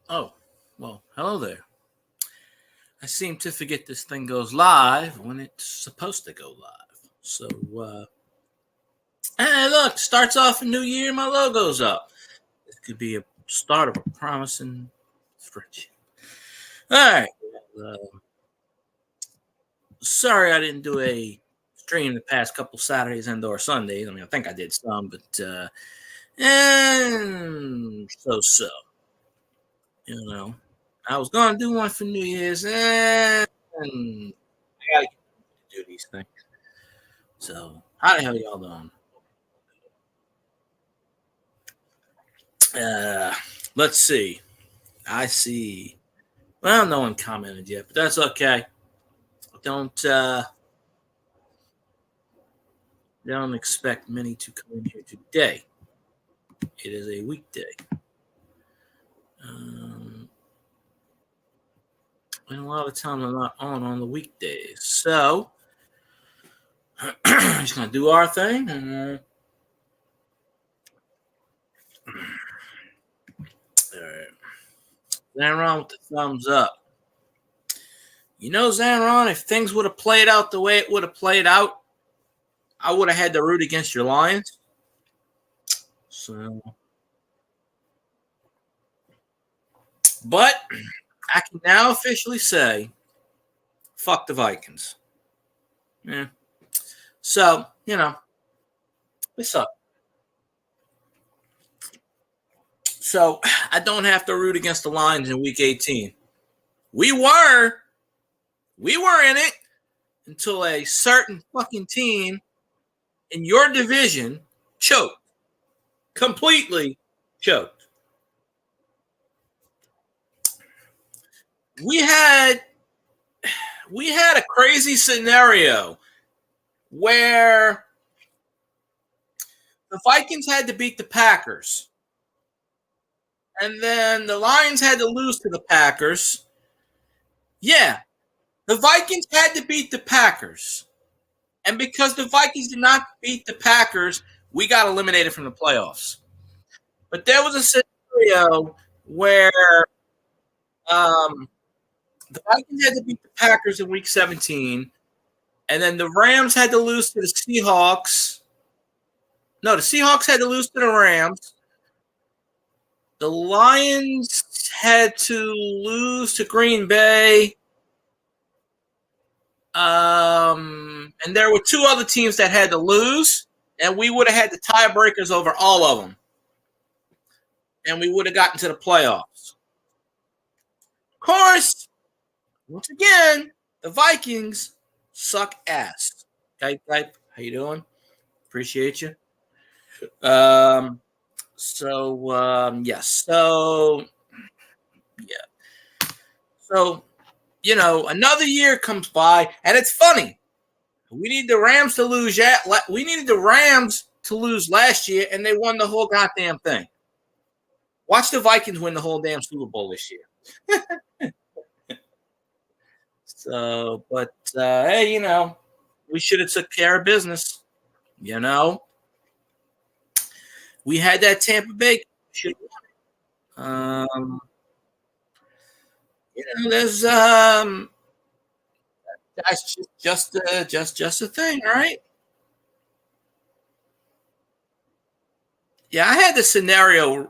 Oh, well, hello there. I seem to forget this thing goes live when it's supposed to go live. So, hey, look, starts off a new year, my logo's up. This could be a start of a promising friendship. All right. Uh, Sorry I didn't do a stream the past couple Saturdays and or Sundays. I mean, I think I did some, but and so. You know, I was gonna do one for New Year's, and I gotta do these things. So, how the hell y'all doing? Uh, let's see. I see. Well, no one commented yet, but that's okay. Don't don't expect many to come in here today. It is a weekday. Um, and a lot of times I'm not on the weekdays, so just gonna do our thing. And all right, Zanron with the thumbs up. You know, Zanron, if things would have played out the way it would have played out, I would have had to root against your Lions. So, but I can now officially say, fuck the Vikings. Yeah. So, they suck. So I don't have to root against the Lions in week 18. We were in it until a certain fucking team in your division choked. Completely choked. We had a crazy scenario where the Vikings had to beat the Packers. And then the Lions had to lose to the Packers. Yeah, the Vikings had to beat the Packers. And because the Vikings did not beat the Packers, we got eliminated from the playoffs. But there was a scenario where the Vikings had to beat the Packers in week 17, and then the Rams had to lose to the Seahawks. No, the Seahawks had to lose to the Rams. The Lions had to lose to Green Bay. And there were two other teams that had to lose, and we would have had the tiebreakers over all of them. And we would have gotten to the playoffs. Of course, once again, the Vikings suck ass. Type. How you doing? Appreciate you. Yes. So, yeah. So, another year comes by, and it's funny. We need the Rams to lose. We needed the Rams to lose last year, and they won the whole goddamn thing. Watch the Vikings win the whole damn Super Bowl this year. So, but hey, we should have took care of business. We had that Tampa Bay. There's that's just a thing, right? Yeah, I had the scenario,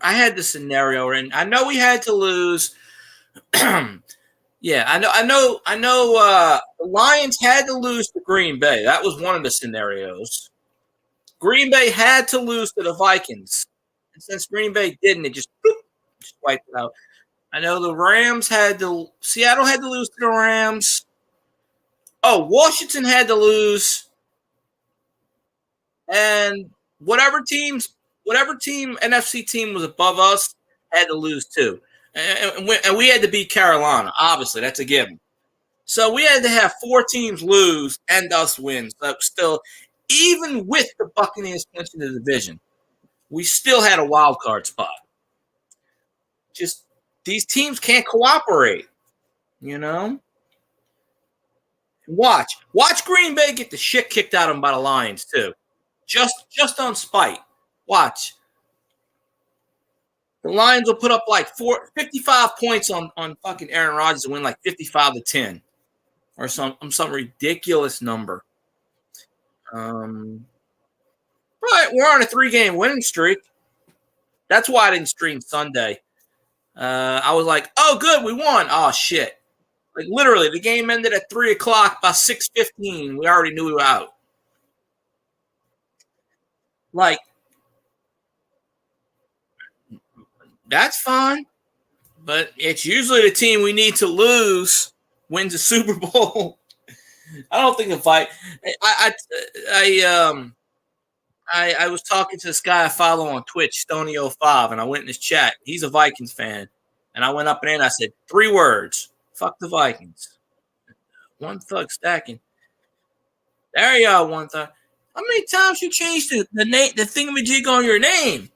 and I know we had to lose. Yeah, I know. The Lions had to lose to Green Bay. That was one of the scenarios. Green Bay had to lose to the Vikings, and since Green Bay didn't, it just wiped it out. I know the Seattle had to lose to the Rams. Oh, Washington had to lose, and whatever team NFC team was above us had to lose too, and we had to beat Carolina. Obviously, that's a given. So we had to have four teams lose and us win. So still, even with the Buccaneers clinching the division, we still had a wild card spot. Just these teams can't cooperate, you know. Watch Green Bay get the shit kicked out of them by the Lions too, just on spite. Watch. The Lions will put up like 55 points on fucking Aaron Rodgers and win like 55-10 or some ridiculous number. But we're on a 3-game winning streak. That's why I didn't stream Sunday. I was like, oh, good, we won. Oh, shit. Like, literally, the game ended at 3 o'clock. By 6:15, we already knew we were out. Like, that's fine. But it's usually the team we need to lose wins a Super Bowl. I don't think the fight. I was talking to this guy I follow on Twitch, Stoney05, and I went in his chat. He's a Vikings fan. And I went up and in, I said, 3 words. Fuck the Vikings. One thug stacking. There you are, one thug. How many times you changed the name, the thingamajig on your name?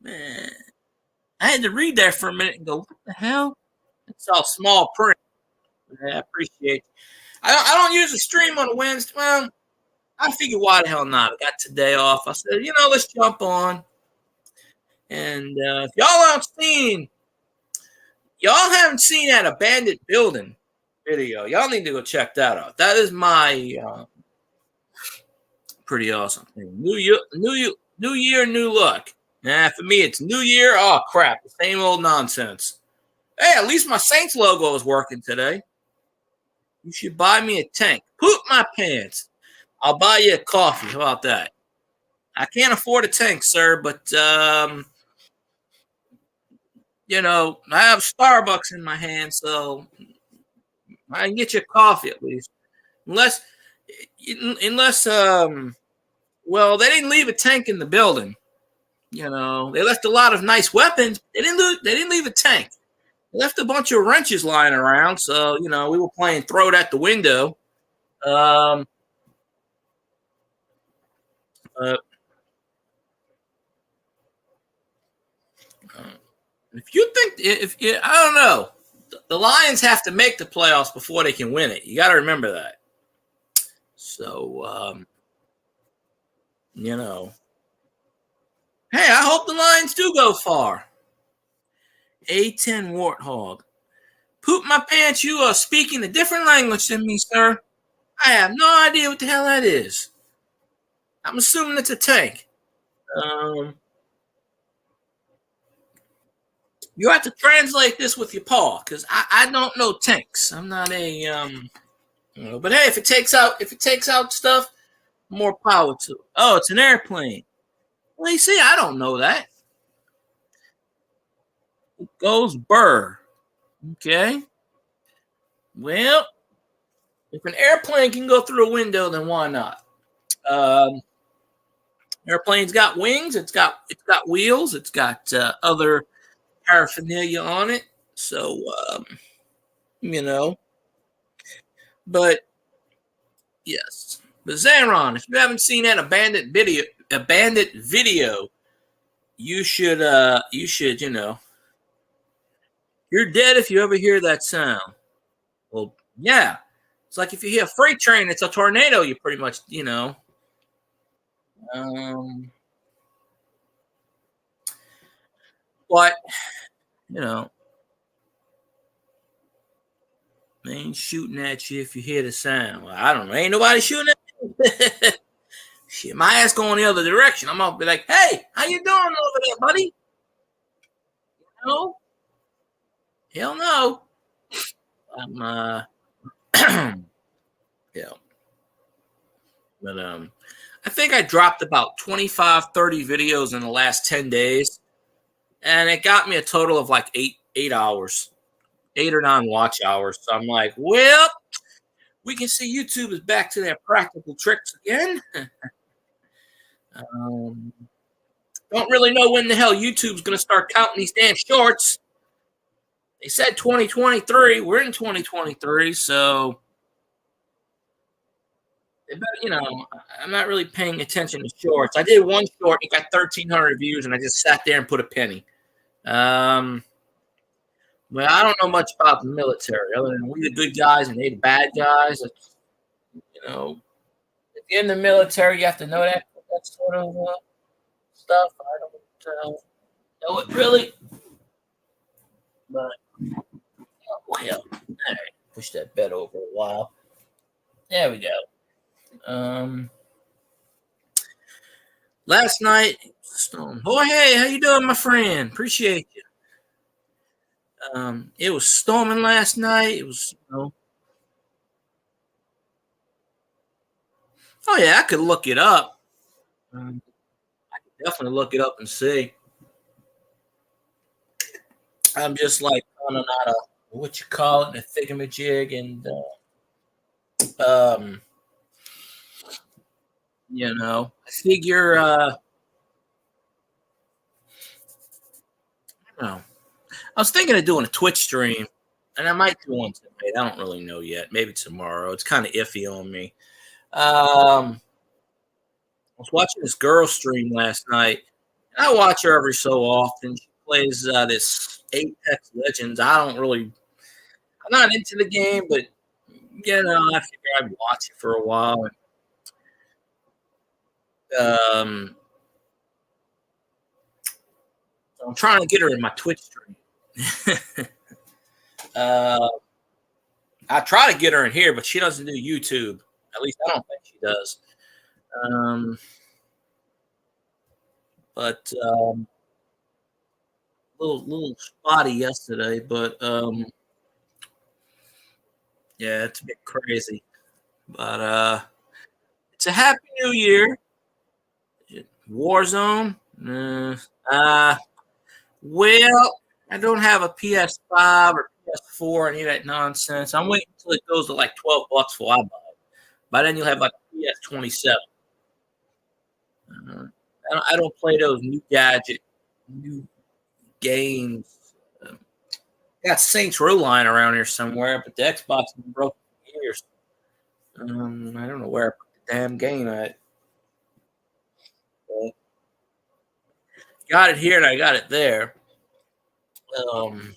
Man. I had to read that for a minute and go, what the hell? It's all small print. Yeah, I appreciate it. I don't use a stream on Wednesday. Well, I figured why the hell not? I got today off. I said, let's jump on. And if y'all haven't seen that abandoned building video, y'all need to go check that out. That is my pretty awesome thing. New year, new look. Nah, for me, it's New Year. Oh, crap. The same old nonsense. Hey, at least my Saints logo is working today. You should buy me a tank. Poop my pants. I'll buy you a coffee. How about that? I can't afford a tank, sir, but, I have Starbucks in my hand, so I can get you a coffee at least. Unless, well, they didn't leave a tank in the building. They left a lot of nice weapons. They didn't leave a tank. They left a bunch of wrenches lying around. So, we were playing throw it at the window. I don't know, the Lions have to make the playoffs before they can win it. You got to remember that. So, hey, I hope the Lions do go far. A10 Warthog. Poop my pants, you are speaking a different language than me, sir. I have no idea what the hell that is. I'm assuming it's a tank. You have to translate this with your paw, because I don't know tanks. I'm not a but hey, if it takes out stuff, more power to it. Oh, it's an airplane. Well, you see, I don't know that. It goes burr. Okay. Well, if an airplane can go through a window, then why not? Airplane's got wings. It's got wheels. It's got other paraphernalia on it. So, But yes. But Zaron, if you haven't seen that abandoned video, you should, you're dead if you ever hear that sound. Well, yeah. It's like if you hear a freight train, it's a tornado, you pretty much, But, they ain't shooting at you if you hear the sound. Well, I don't know. Ain't nobody shooting at you. Shit, my ass going the other direction. I'm gonna be like, hey, how you doing over there, buddy? Hell no. I'm yeah. But I think I dropped about 25, 30 videos in the last 10 days. And it got me a total of like 8 hours. 8 or 9 watch hours. So I'm like, well, we can see YouTube is back to their practical tricks again. Don't really know when the hell YouTube's going to start counting these damn shorts. They said 2023. We're in 2023, so I'm not really paying attention to shorts. I did one short. It got 1,300 views, and I just sat there and put a penny. Well, I don't know much about the military other than we the good guys and they the bad guys. If you're in the military, you have to know that sort of stuff. I know it really. But oh hell, all right, push that bed over a while. There we go. Last night, storm. Boy, hey, how you doing, my friend? Appreciate you. It was storming last night. It was, oh yeah, I could look it up. Um, Definitely look it up and see. I'm just like kind of not a what you call it, a thingamajig, and um, I figure, I don't know. I was thinking of doing a Twitch stream, and I might do one tonight. I don't really know yet. Maybe tomorrow. It's kind of iffy on me. I was watching this girl stream last night, and I watch her every so often. She plays this Apex Legends. I'm not into the game, but I figure I'd watch it for a while. Um, so I'm trying to get her in my Twitch stream. uh, I try to get her in here, but she doesn't do YouTube. At least I don't think she does. But little spotty yesterday, but yeah, it's a bit crazy. But it's a happy new year. Warzone. Well, I don't have a PS5 or PS4 any of that nonsense. I'm waiting until it goes to like $12 before I buy it. By then you'll have like a PS27. I don't play those new games. Got Saints Row lying around here somewhere, but the Xbox has been broken for years. I don't know where I put the damn game at. But got it here and I got it there. Um,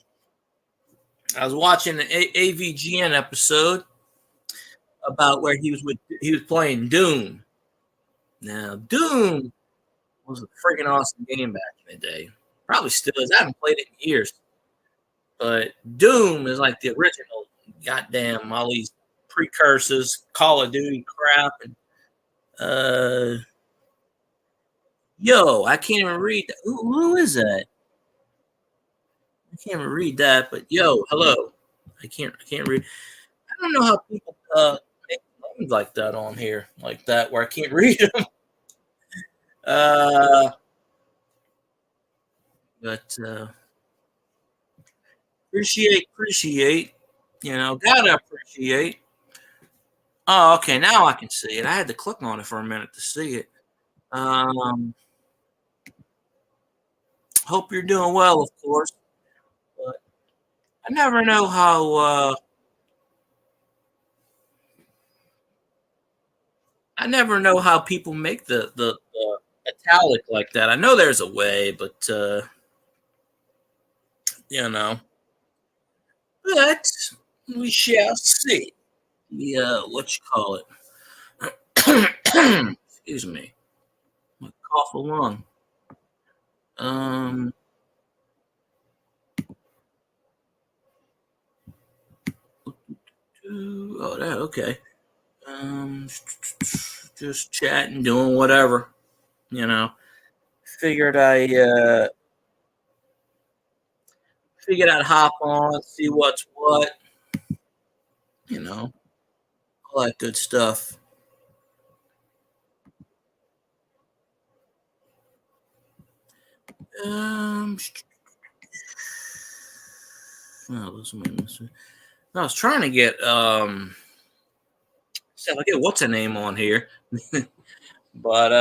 I was watching an AVGN episode about where he was playing Doom. Now Doom was a freaking awesome game back in the day. Probably still is. I haven't played it in years. But Doom is like the original. Goddamn, all these precursors, Call of Duty crap, and yo, I can't even read. Who is that? I can't even read that. But yo, hello. I can't read. I don't know how people make names like that on here, like that, where I can't read them. Uh, but appreciate. Gotta appreciate. Oh, okay. Now I can see it. I had to click on it for a minute to see it. Um, Hope you're doing well, of course. But I never know how. I never know how people make the italic like that. I know there's a way, but you know, but we shall see. Yeah, what you call it? Excuse me, my cough along. Um, oh, that okay. Um, just chatting, doing whatever. You know, figured I figured I'd hop on, see what's what. You know, all that good stuff. Um, oh, I was trying to get I get what's a name on here, but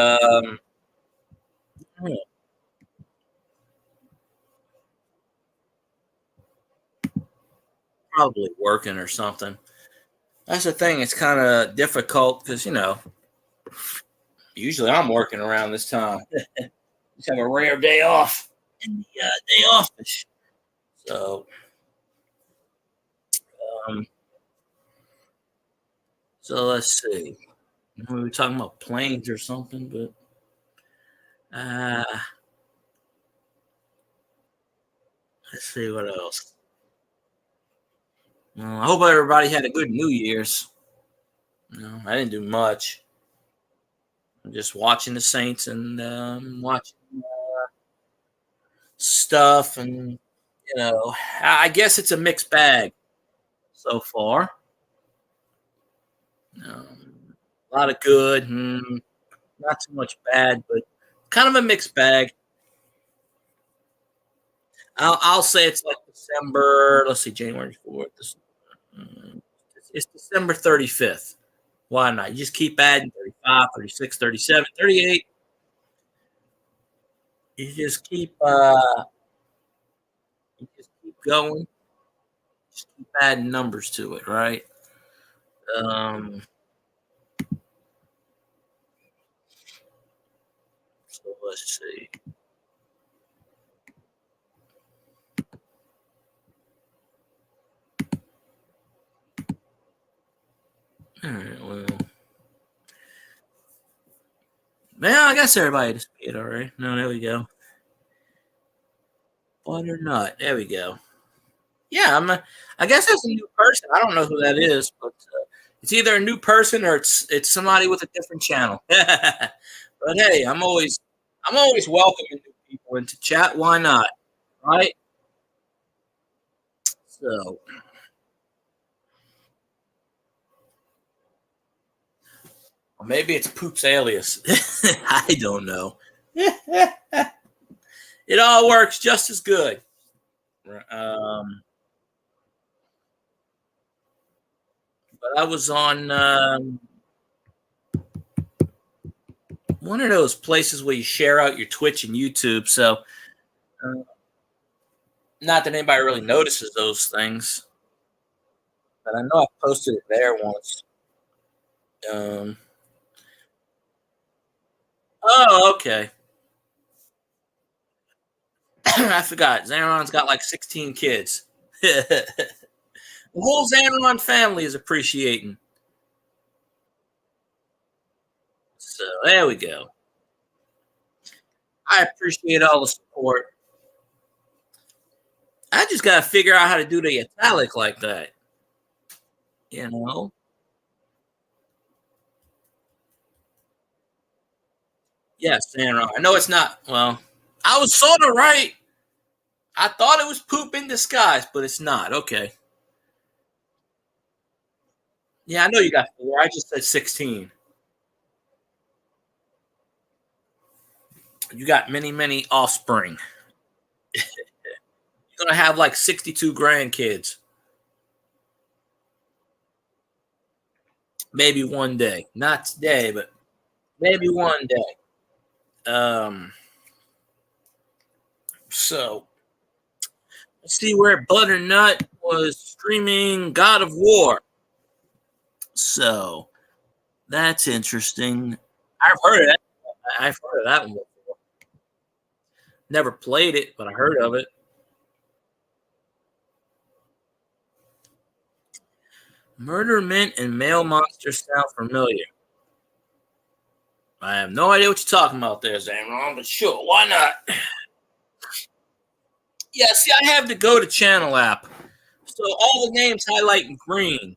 probably working or something. That's the thing. It's kind of difficult because usually I'm working around this time. Just have a rare day off in the day office. So, um, let's see. We were talking about planes or something, but uh, Let's see what else. I hope everybody had a good New Year's. No, I didn't do much. I'm just watching the Saints and watching stuff, and I guess it's a mixed bag so far. A lot of good, not too much bad, but kind of a mixed bag. I'll say it's like December. Let's see, January 4th. It's December 35th. Why not? You just keep adding 35, 36, 37, 38. You just keep going. Just keep adding numbers to it, right? So let's see. All right, well. I guess everybody just paid all right. No, there we go. Butternut. There we go. Yeah, I guess that's a new person. I don't know who that is, but it's either a new person or it's somebody with a different channel. But hey, I'm always welcoming new people into chat. Why not? Right? So, or maybe it's Poop's alias. I don't know. It all works just as good. But I was on one of those places where you share out your Twitch and YouTube. So, not that anybody really notices those things, but I know I posted it there once. Oh, okay. I forgot. Xaron's got like 16 kids. The whole Xaron family is appreciating. So there we go. I appreciate all the support. I just got to figure out how to do the italic like that. You know? Yes, Xaron. I know it's not. Well, I was sort of right. I thought it was poop in disguise, but it's not. Okay. Yeah, I know you got 4. I just said 16. You got many, many offspring. You're going to have like 62 grandkids. Maybe one day. Not today, but maybe one day. So let's see where Butternut was streaming God of War. So that's interesting. I've heard of that. I've heard of that one before. Never played it, but I heard of it. Murder Mint and Male Monster sound familiar. I have no idea what you're talking about there, Xaron, but sure, why not? Yeah, see, I have the Go to Channel app. So all the names highlight in green.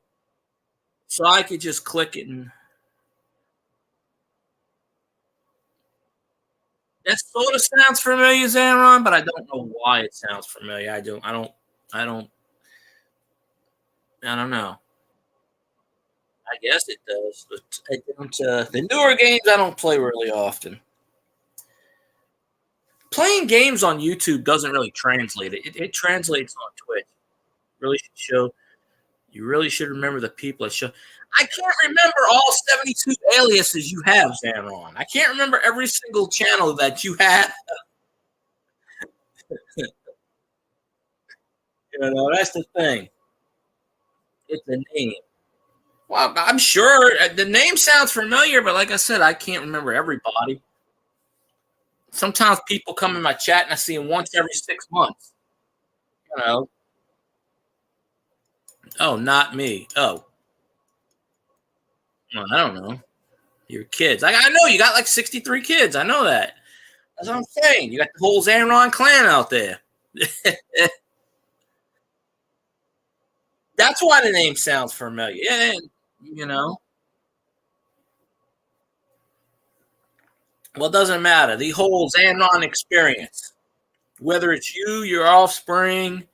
So I could just click it and that sort of sounds familiar, Xaron, but I don't know why it sounds familiar. I don't know. I guess it does, but I don't. The newer games I don't play really often. Playing games on YouTube doesn't really translate. It translates on Twitch. Really should show. You really should remember the people that show. I can't remember all 72 aliases you have, Xaron. I can't remember every single channel that you have. That's the thing. It's a name. Well, I'm sure the name sounds familiar, but like I said, I can't remember everybody. Sometimes people come in my chat and I see them once every 6 months. Oh, not me. Oh, well, I don't know. Your kids. I know you got like 63 kids. I know that. That's what I'm saying. You got the whole Xaron clan out there. That's why the name sounds familiar. Yeah, you know. Well, it doesn't matter. The whole Xandron experience, whether it's you, your offspring,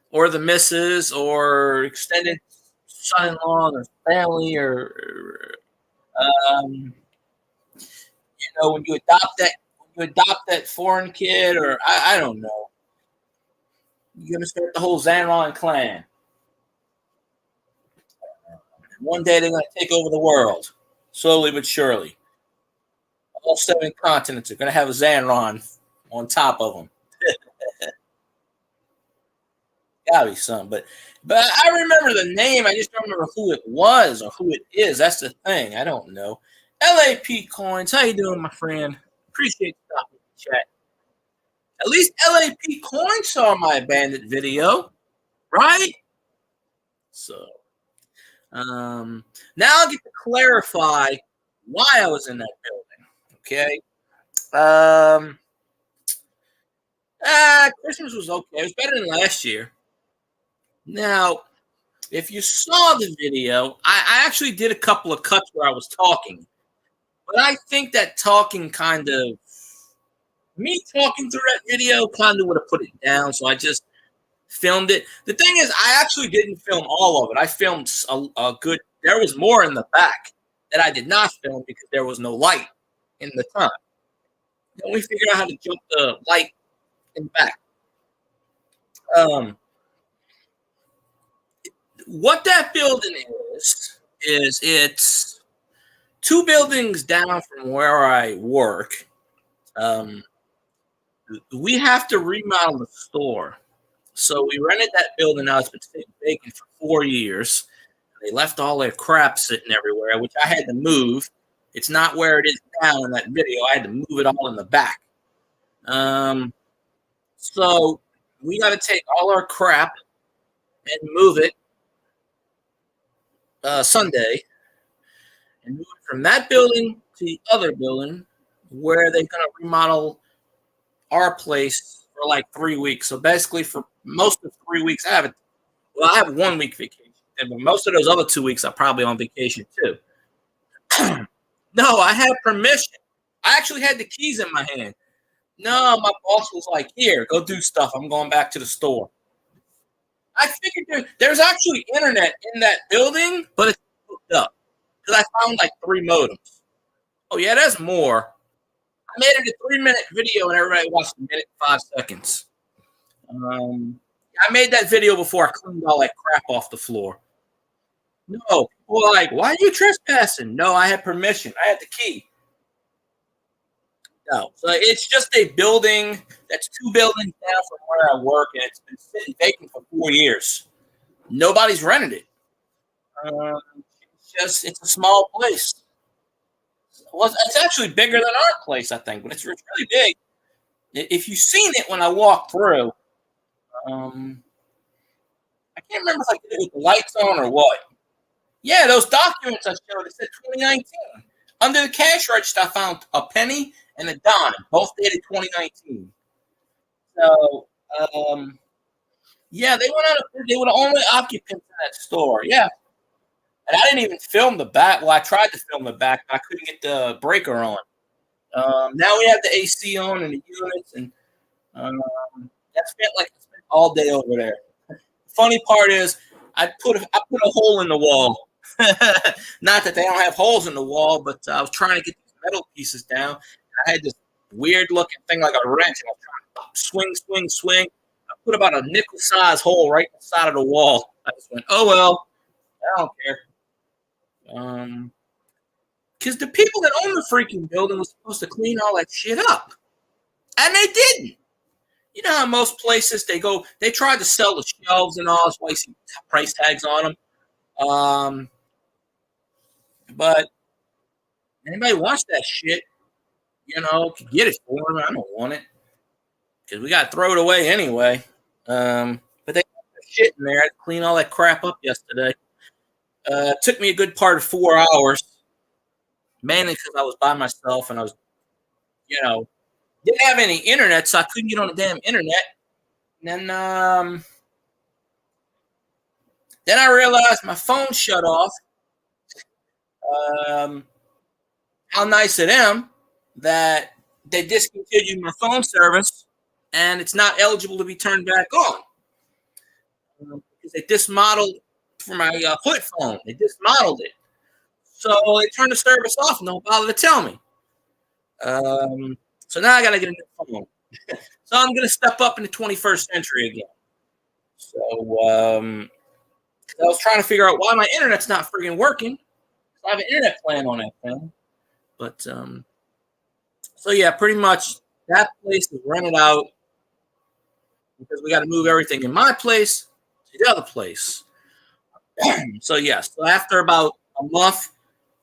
or the missus, or extended son-in-law, or family, or when you adopt that foreign kid, or I don't know. You're gonna start the whole Xandron clan. One day they're gonna take over the world, slowly but surely. All 7 continents are gonna have a Xandron on top of them. Gotta be some, but I remember the name. I just don't remember who it was or who it is. That's the thing. I don't know. LAP Coins, how you doing, my friend? Appreciate you stopping in the chat. At least LAP Coins saw my bandit video, right? So, now I'll get to clarify why I was in that building. Okay. Christmas was okay. It was better than last year. Now, if you saw the video, I actually did a couple of cuts where I was talking, but I think that me talking through that video kind of would have put it down, so I just filmed it. The thing is, I actually didn't film all of it. I filmed a good. There was more in the back that I did not film because there was no light in the front. Then we figured out how to jump the light in the back. What that building is it's 2 buildings down from where I work. We have to remodel the store. So we rented that building out. It's been sitting vacant for 4 years. They left all their crap sitting everywhere, which I had to move. It's not where it is now in that video. I had to move it all in the back. So we got to take all our crap and move it Sunday and move it from that building to the other building where they're going to remodel our place for like 3 weeks. So basically, for most of 3 weeks, I have 1 week vacation, but most of those other 2 weeks, I'm probably on vacation too. No, I had permission. I actually had the keys in my hand. No, my boss was like, "Here, go do stuff. I'm going back to the store." I figured there's actually internet in that building, but it's hooked up because I found like 3 modems. Oh yeah, there's more. I made it a 3-minute video and everybody watched a minute and 5 seconds. I made that video before I cleaned all that crap off the floor. No, people were like, "Why are you trespassing?" No, I had permission. I had the key. No, so it's just a building that's 2 buildings down from where I work, and it's been sitting vacant for 4 years. Nobody's rented it. It's a small place. Well, it's actually bigger than our place, I think, but it's really big. If you've seen it when I walked through, I can't remember if I did it with the lights on or what. Yeah, those documents I showed, it said 2019. Under the cash register, I found a penny and a dime, both dated 2019. So, yeah, they were the only occupants in that store. Yeah. And I didn't even film the back. Well, I tried to film the back, but I couldn't get the breaker on. Now we have the AC on and the units, and I spent all day over there. Funny part is, I put a hole in the wall. Not that they don't have holes in the wall, but I was trying to get these metal pieces down. I had this weird looking thing like a wrench, and I was trying to swing. I put about a nickel size hole right in the side of the wall. I just went, "Oh well, I don't care." Because the people that own the freaking building was supposed to clean all that shit up, and they didn't. You know how most places they tried to sell the shelves and all. That's why you see price tags on them. But anybody wants that shit, can get it for them. I don't want it because we got to throw it away anyway. But they got the shit in there. I had to clean all that crap up yesterday. It took me a good part of 4 hours, mainly because I was by myself and I was, didn't have any internet, so I couldn't get on the damn internet. And then Then I realized my phone shut off. Um, how nice of them that they discontinued my phone service and it's not eligible to be turned back on because they dismodeled for my flip phone. They dismodeled it. So they turned the service off and don't bother to tell me. So now I got to get a new phone. So I'm going to step up in the 21st century again. So I was trying to figure out why my internet's not freaking working. I have an internet plan on that thing. But so yeah, pretty much that place is rented out because we got to move everything in my place to the other place. So yes, so after about a month,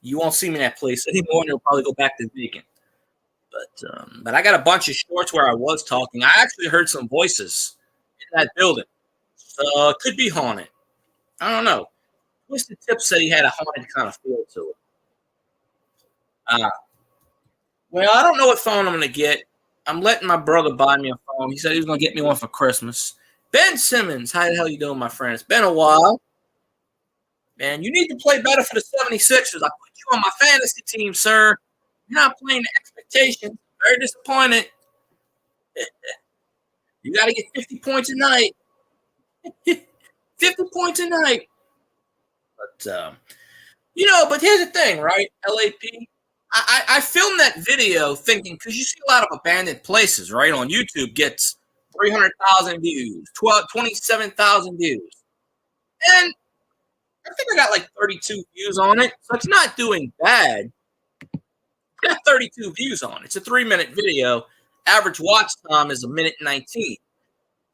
you won't see me in that place anymore, and it'll probably go back to vacant. But I got a bunch of shorts where I was talking. I actually heard some voices in that building, so it could be haunted. I don't know. Twisted Tip said he had a haunted kind of feel to it. Well, I don't know what phone I'm going to get. I'm letting my brother buy me a phone. He said he was going to get me one for Christmas. Ben Simmons, how the hell you doing, my friend? It's been a while. Man, you need to play better for the 76ers. I put you on my fantasy team, sir. You're not playing the expectations. Very disappointed. You got to get 50 points a night. 50 points a night. But, but here's the thing, right, LAP? I filmed that video thinking, because you see a lot of abandoned places, right, on YouTube gets 300,000 views, 27,000 views. And I think I got like 32 views on it, so it's not doing bad. It's got 32 views on it. It's a 3-minute video. Average watch time is 1:19.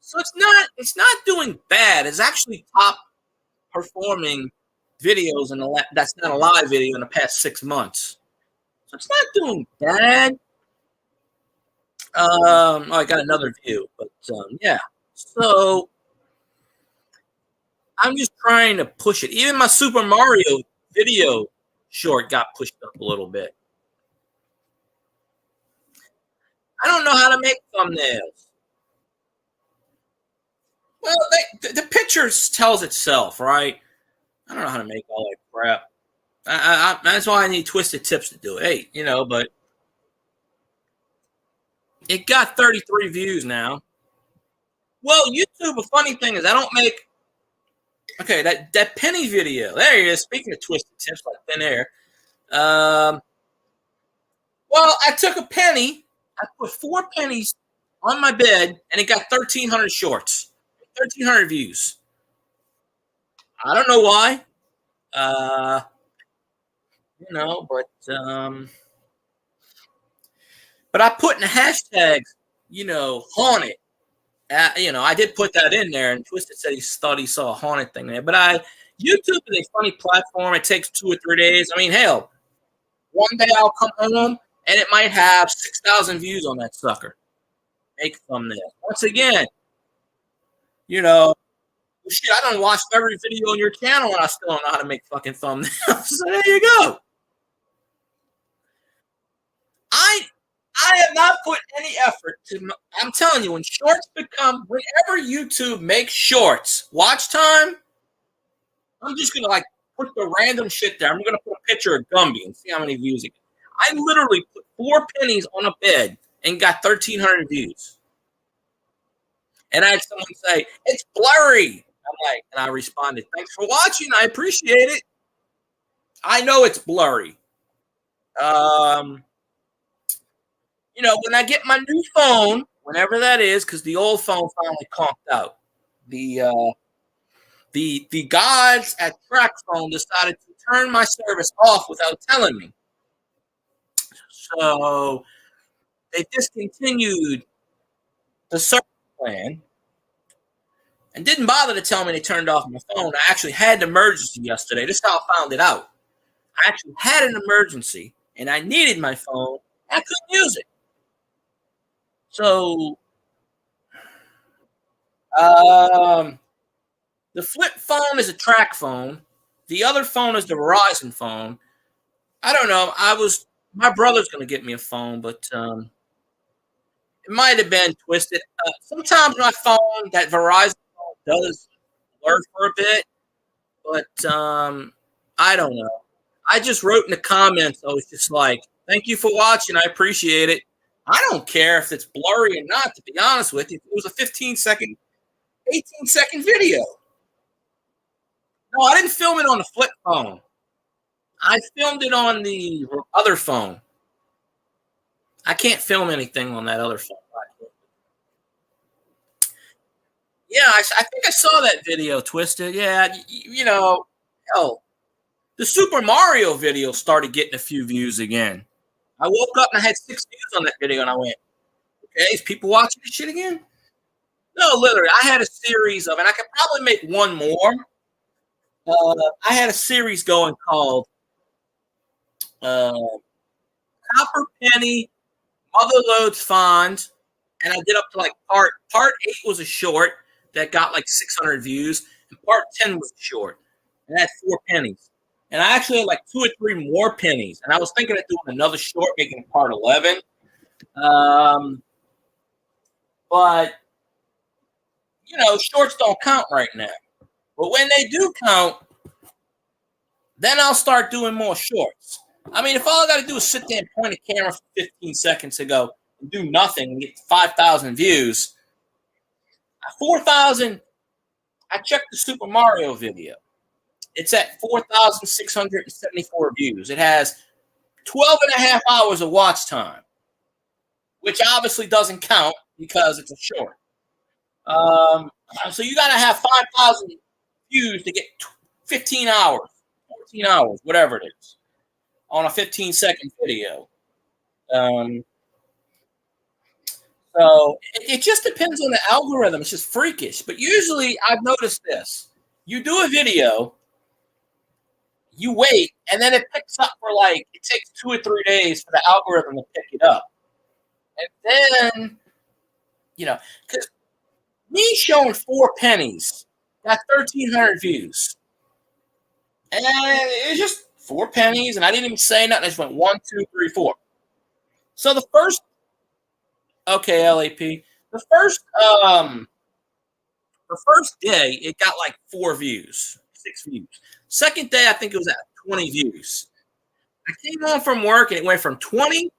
So it's not doing bad. It's actually top performing videos that's not a live video in the past 6 months. So it's not doing bad. I got another view, but yeah. So I'm just trying to push it. Even my Super Mario video short got pushed up a little bit. I don't know how to make thumbnails. Well, the picture tells itself, right? I don't know how to make all that crap. That's why I need Twisted Tips to do it. Hey, but it got 33 views now. Well, YouTube, a funny thing is I don't make. Okay, that penny video. There he is. Speaking of Twisted Tips, like thin air. Well, I took a penny. I put 4 pennies on my bed, and it got 1,300 shorts, 1,300 views. I don't know why. But I put in the hashtags, haunted. I did put that in there, and Twisted said he thought he saw a haunted thing there. But YouTube is a funny platform. It takes 2 or 3 days. I mean, hell, one day I'll come home and it might have 6,000 views on that sucker. Make a thumbnail. Once again, shit, I done watched every video on your channel and I still don't know how to make fucking thumbnails. So there you go. I have not put any effort to. I'm telling you, whenever YouTube makes shorts, watch time, I'm just gonna put the random shit there. I'm gonna put a picture of Gumby and see how many views it gets. I literally put 4 pennies on a bed and got 1,300 views. And I had someone say, "It's blurry." And I responded, "Thanks for watching. I appreciate it. I know it's blurry." When I get my new phone, whenever that is, because the old phone finally conked out, the gods at TrackPhone decided to turn my service off without telling me. So they discontinued the service plan and didn't bother to tell me they turned off my phone. I actually had an emergency yesterday. This is how I found it out. I actually had an emergency, and I needed my phone. I couldn't use it. So, the flip phone is a track phone. The other phone is the Verizon phone. I don't know. My brother's going to get me a phone, but it might have been twisted. Sometimes my phone, that Verizon phone, does blur for a bit. But I don't know. I just wrote in the comments. I was just like, "Thank you for watching. I appreciate it." I don't care if it's blurry or not. To be honest with you, it was a 15-second, 18-second video. No, I didn't film it on the flip phone. I filmed it on the other phone. I can't film anything on that other phone. Yeah, I think I saw that video, Twisted. Yeah, hell, the Super Mario video started getting a few views again. I woke up and I had 6 views on that video, and I went, "Okay, is people watching this shit again?" No, literally, I had a series of, and I could probably make one more. I had a series going called uh, Copper Penny Mother Loads Fond, and I did up to like part 8 was a short that got like 600 views, and part 10 was a short, and I had 4 pennies. And I actually had like 2 or 3 more pennies, and I was thinking of doing another short, making part 11. But shorts don't count right now. But when they do count, then I'll start doing more shorts. I mean, if all I got to do is sit there and point a camera for 15 seconds and go and do nothing and get 5,000 views, 4,000. I checked the Super Mario video. It's at 4,674 views. It has 12 and a half hours of watch time, which obviously doesn't count because it's a short. So you got to have 5,000 views to get 15 hours, 14 hours, whatever it is, on a 15-second video. So it just depends on the algorithm. It's just freakish. But usually I've noticed this. You do a video, you wait, and then it picks up for it takes 2 or 3 days for the algorithm to pick it up. And then, because me showing 4 pennies got 1,300 views. And it was just 4 pennies, and I didn't even say nothing. I just went 1, 2, 3, 4. So the first, okay, LAP, the first day it got like 4 views, 6 views. Second day, I think it was at 20 views. I came home from work and it went from 20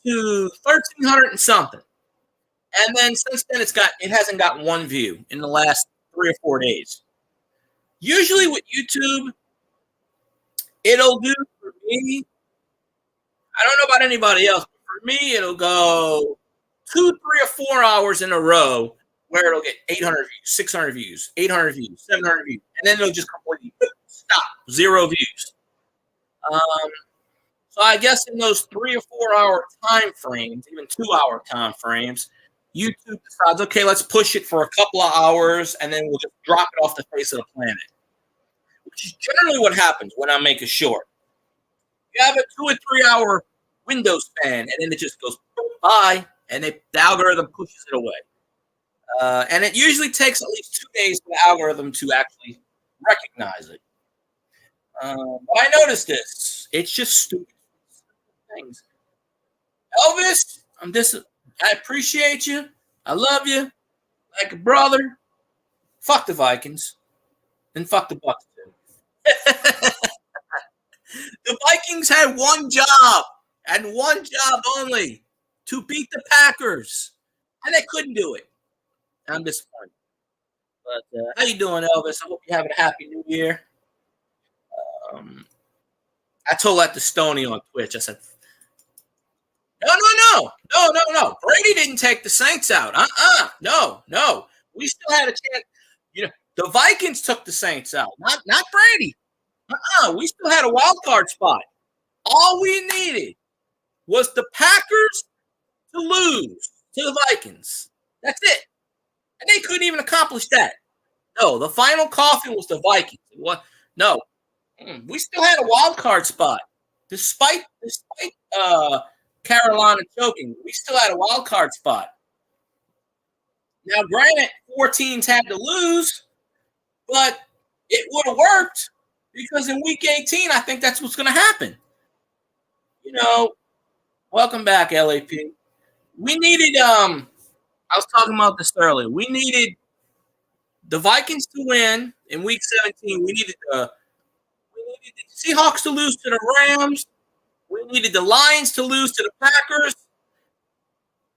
to 1,300 and something. And then since then, it hasn't gotten 1 view in the last 3 or 4 days. Usually with YouTube, it'll do for me. I don't know about anybody else, but for me, it'll go 2, 3, or 4 hours in a row where it'll get 800 views, 600 views, 800 views, 700 views, and then it'll just completely stop, 0 views. So I guess in those 3 or 4 hour time frames, even 2 hour time frames, YouTube decides, okay, let's push it for a couple of hours, and then we'll just drop it off the face of the planet, which is generally what happens when I make a short. You have a 2 or 3 hour window span, and then it just goes bye, and the algorithm pushes it away. And it usually takes at least 2 days for the algorithm to actually recognize it. But I noticed this. It's just stupid things. Elvis, I appreciate you. I love you like a brother. Fuck the Vikings. And fuck the Bucks too. The Vikings had one job and one job only, to beat the Packers, and they couldn't do it. I'm disappointed. But how you doing, Elvis? I hope you're having a happy New Year. I told that to Stoney on Twitch. I said, no. Brady didn't take the Saints out. No. We still had a chance. The Vikings took the Saints out, not Brady. We still had a wild card spot. All we needed was the Packers to lose to the Vikings. That's it. And they couldn't even accomplish that. No, the final coffin was the Vikings. What? No. We still had a wild card spot. Despite Carolina choking, we still had a wild card spot. Now, granted, 4 teams had to lose, but it would have worked because in week 18, I think that's what's going to happen. Welcome back, LAP. We needed, I was talking about this earlier. We needed the Vikings to win in Week 17. We needed the Seahawks to lose to the Rams. We needed the Lions to lose to the Packers.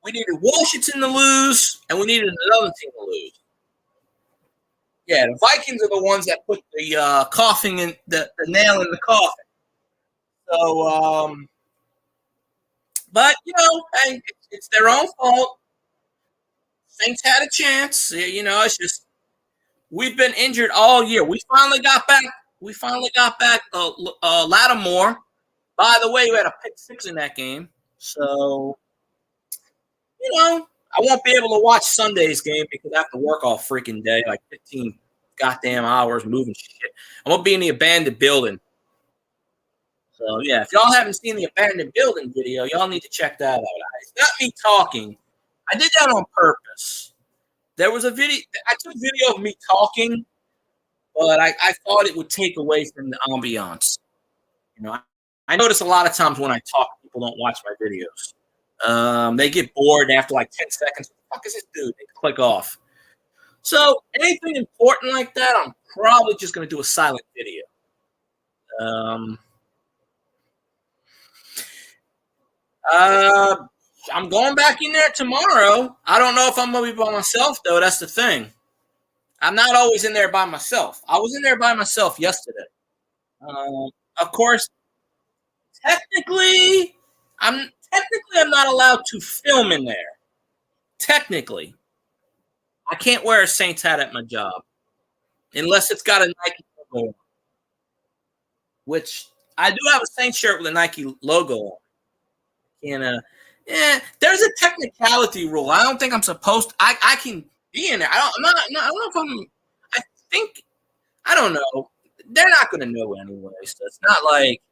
We needed Washington to lose, and we needed another team to lose. Yeah, the Vikings are the ones that put the coffin in the nail in the coffin. So, but hey, it's their own fault. Saints had a chance. It's just we've been injured all year. We finally got back. Lattimore. By the way, we had a pick 6 in that game. So, I won't be able to watch Sunday's game because I have to work all freaking day, like 15 goddamn hours moving shit. I'm going to be in the abandoned building. So, yeah, if y'all haven't seen the abandoned building video, y'all need to check that out. It's not me talking. I did that on purpose. There was a video. I took video of me talking, but I thought it would take away from the ambiance. I notice a lot of times when I talk, people don't watch my videos. They get bored after like 10 seconds. What the fuck is this dude? They click off. So anything important like that, I'm probably just going to do a silent video. I'm going back in there tomorrow. I don't know if I'm going to be by myself, though. That's the thing. I'm not always in there by myself. I was in there by myself yesterday. Of course, technically, I'm not allowed to film in there. Technically, I can't wear a Saints hat at my job unless it's got a Nike logo on, which I do have a Saints shirt with a Nike logo on. There's a technicality rule. I don't think I'm supposed to. I can be in there. I don't know if I'm. I don't know. They're not going to know anyway. So it's not like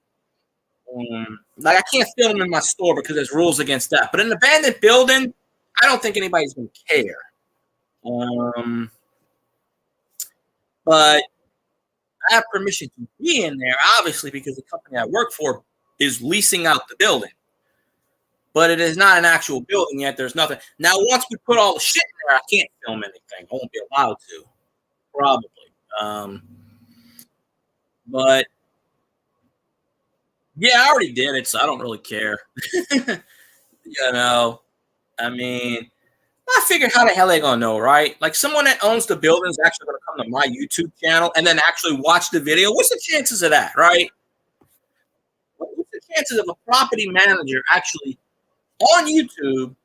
I can't film in my store because there's rules against that. But in an abandoned building, I don't think anybody's going to care. But I have permission to be in there, obviously, because the company I work for is leasing out the building. But it is not an actual building yet. There's nothing. Now, once we put all the shit in there, I can't film anything. I won't be allowed to, probably. But, yeah, I already did it, so I don't really care. I mean, I figured how the hell they going to know, right? Like someone that owns the building is actually going to come to my YouTube channel and then actually watch the video. What's the chances of that, right? What's the chances of a property manager actually on YouTube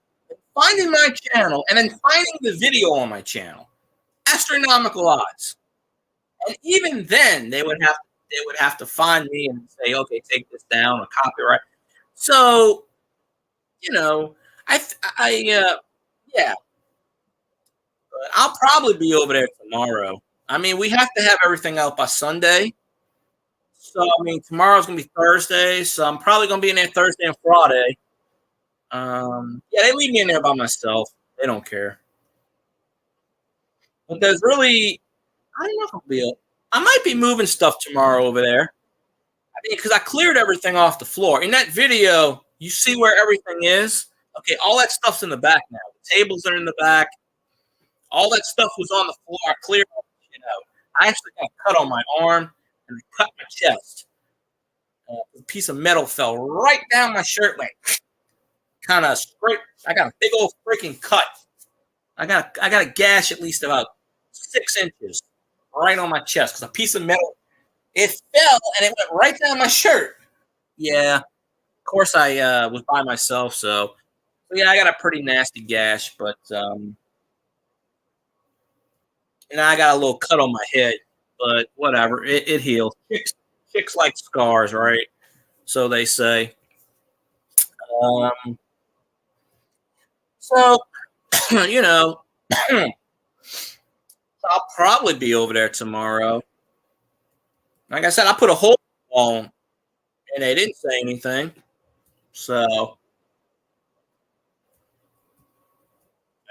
finding my channel and then finding the video on my channel? Astronomical odds. And even then, they would have to find me and say, okay, take this down or copyright. So, yeah. But I'll probably be over there tomorrow. I mean, we have to have everything out by Sunday. So, I mean, tomorrow's going to be Thursday. So, I'm probably going to be in there Thursday and Friday. Yeah, they leave me in there by myself. They don't care. But there's really, I don't know if I'll be I might be moving stuff tomorrow over there. I mean, because I cleared everything off the floor. In that video, you see where everything is. Okay, all that stuff's in the back now. The tables are in the back. All that stuff was on the floor. I cleared it out. I actually got a cut on my arm and cut my chest. A piece of metal fell right down my shirt, like kind of straight. I got a big old freaking cut. I got a gash at least about 6 inches right on my chest because a piece of metal. It fell and it went right down my shirt. Yeah, of course I was by myself, so yeah, I got a pretty nasty gash, but I got a little cut on my head, but whatever, it heals. Chicks like scars, right? So they say. So I'll probably be over there tomorrow. Like I said, I put a hole in the wall, and they didn't say anything. So, I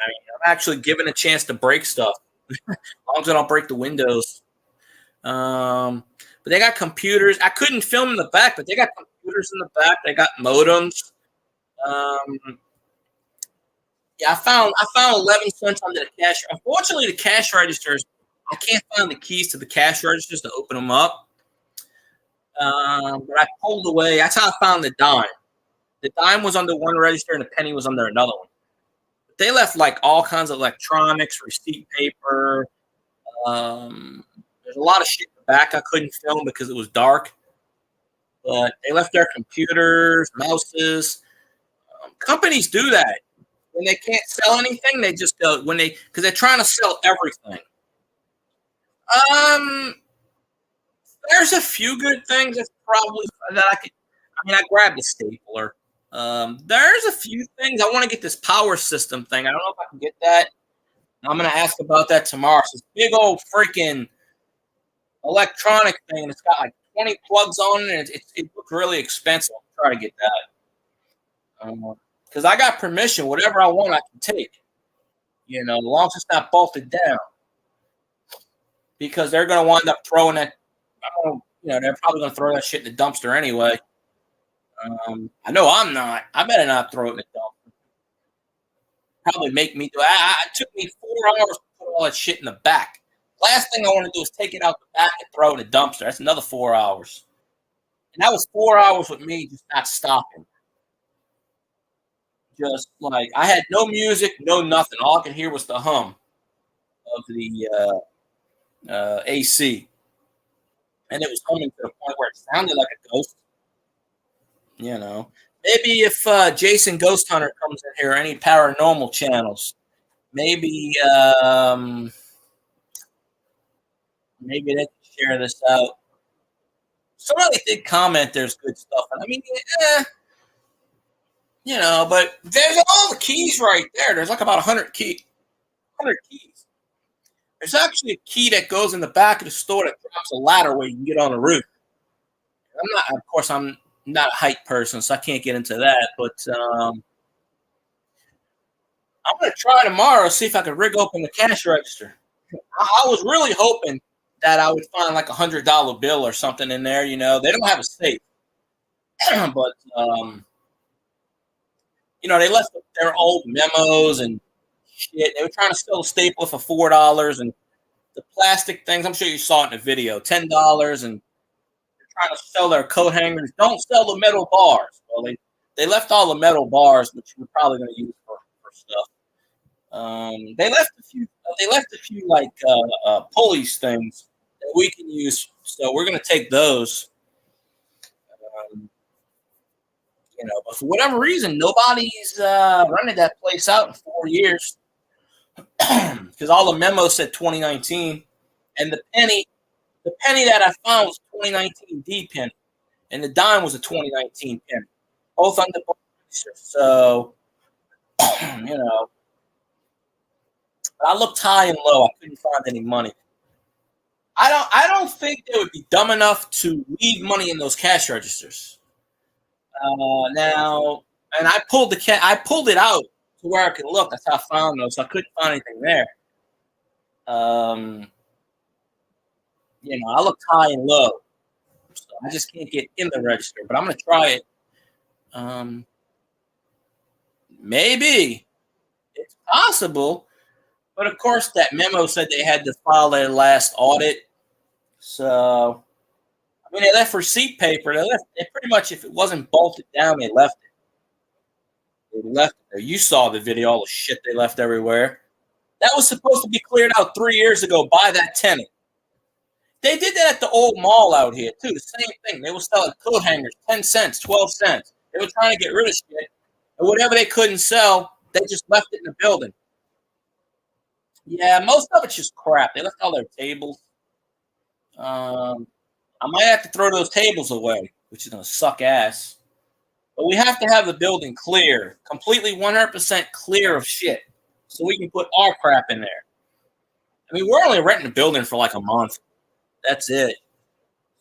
mean, I'm actually given a chance to break stuff, as long as I don't break the windows. But they got computers. I couldn't film in the back, but they got computers in the back. They got modems. Yeah, I found 11 cents under the cash. Unfortunately, the cash registers I can't find the keys to the cash registers to open them up. But I pulled away. That's how I found the dime. The dime was under one register and the penny was under another one. But they left like all kinds of electronics, receipt paper. There's a lot of shit in the back I couldn't film because it was dark. But they left their computers, mouses. Companies do that. When they can't sell anything, they just go because they're trying to sell everything. There's a few good things that probably that I could. I mean, I grabbed a stapler. There's a few things I want to get this power system thing. I don't know if I can get that. I'm gonna ask about that tomorrow. It's this big old freaking electronic thing. It's got like 20 plugs on it, and it looks really expensive. I'll try to get that. Because I got permission. Whatever I want, I can take. As long as it's not bolted down. Because they're going to wind up throwing that. They're probably going to throw that shit in the dumpster anyway. I know I'm not. I better not throw it in the dumpster. Probably make me do it. It took me 4 hours to put all that shit in the back. Last thing I want to do is take it out the back and throw it in the dumpster. That's another 4 hours. And that was 4 hours with me just not stopping. Just like I had no music, no nothing. All I could hear was the hum of the AC, and it was humming to the point where it sounded like a ghost. Maybe if Jason Ghost Hunter comes in here, or any paranormal channels, maybe they can share this out. Somebody did comment there's good stuff, and I mean, but there's all the keys right there. There's like about 100 keys. There's actually a key that goes in the back of the store that drops a ladder where you can get on the roof. I'm not a height person, so I can't get into that. But I'm going to try tomorrow, see if I can rig open the cash register. I was really hoping that I would find like $100 bill or something in there. They don't have a safe, but they left their old memos and shit. They were trying to sell a stapler for $4 and the plastic things. I'm sure you saw it in the video, $10, and they're trying to sell their coat hangers. Don't sell the metal bars. Well, they left all the metal bars, which we're probably going to use for stuff. They left a few like pulleys things that we can use. So we're going to take those. But for whatever reason, nobody's rented that place out in 4 years because all the memos said 2019, and the penny that I found was 2019 D penny, and the dime was a 2019 penny, both under both registers. So, I looked high and low. I couldn't find any money. I don't think they would be dumb enough to leave money in those cash registers. Now, and I pulled it out to where I could look. That's how I found those. So I couldn't find anything there. I looked high and low. So I just can't get in the register, but I'm going to try it. Maybe it's possible, but of course that memo said they had to file their last audit. So, I mean, they left receipt paper. They pretty much, if it wasn't bolted down, they left it. They left it there. You saw the video, all the shit they left everywhere. That was supposed to be cleared out 3 years ago by that tenant. They did that at the old mall out here, too. The same thing. They were selling coat hangers, 10 cents, 12 cents. They were trying to get rid of shit. And whatever they couldn't sell, they just left it in the building. Yeah, most of it's just crap. They left all their tables. I might have to throw those tables away, which is going to suck ass. But we have to have the building clear, completely 100% clear of shit, so we can put our crap in there. I mean, we're only renting the building for like a month. That's it.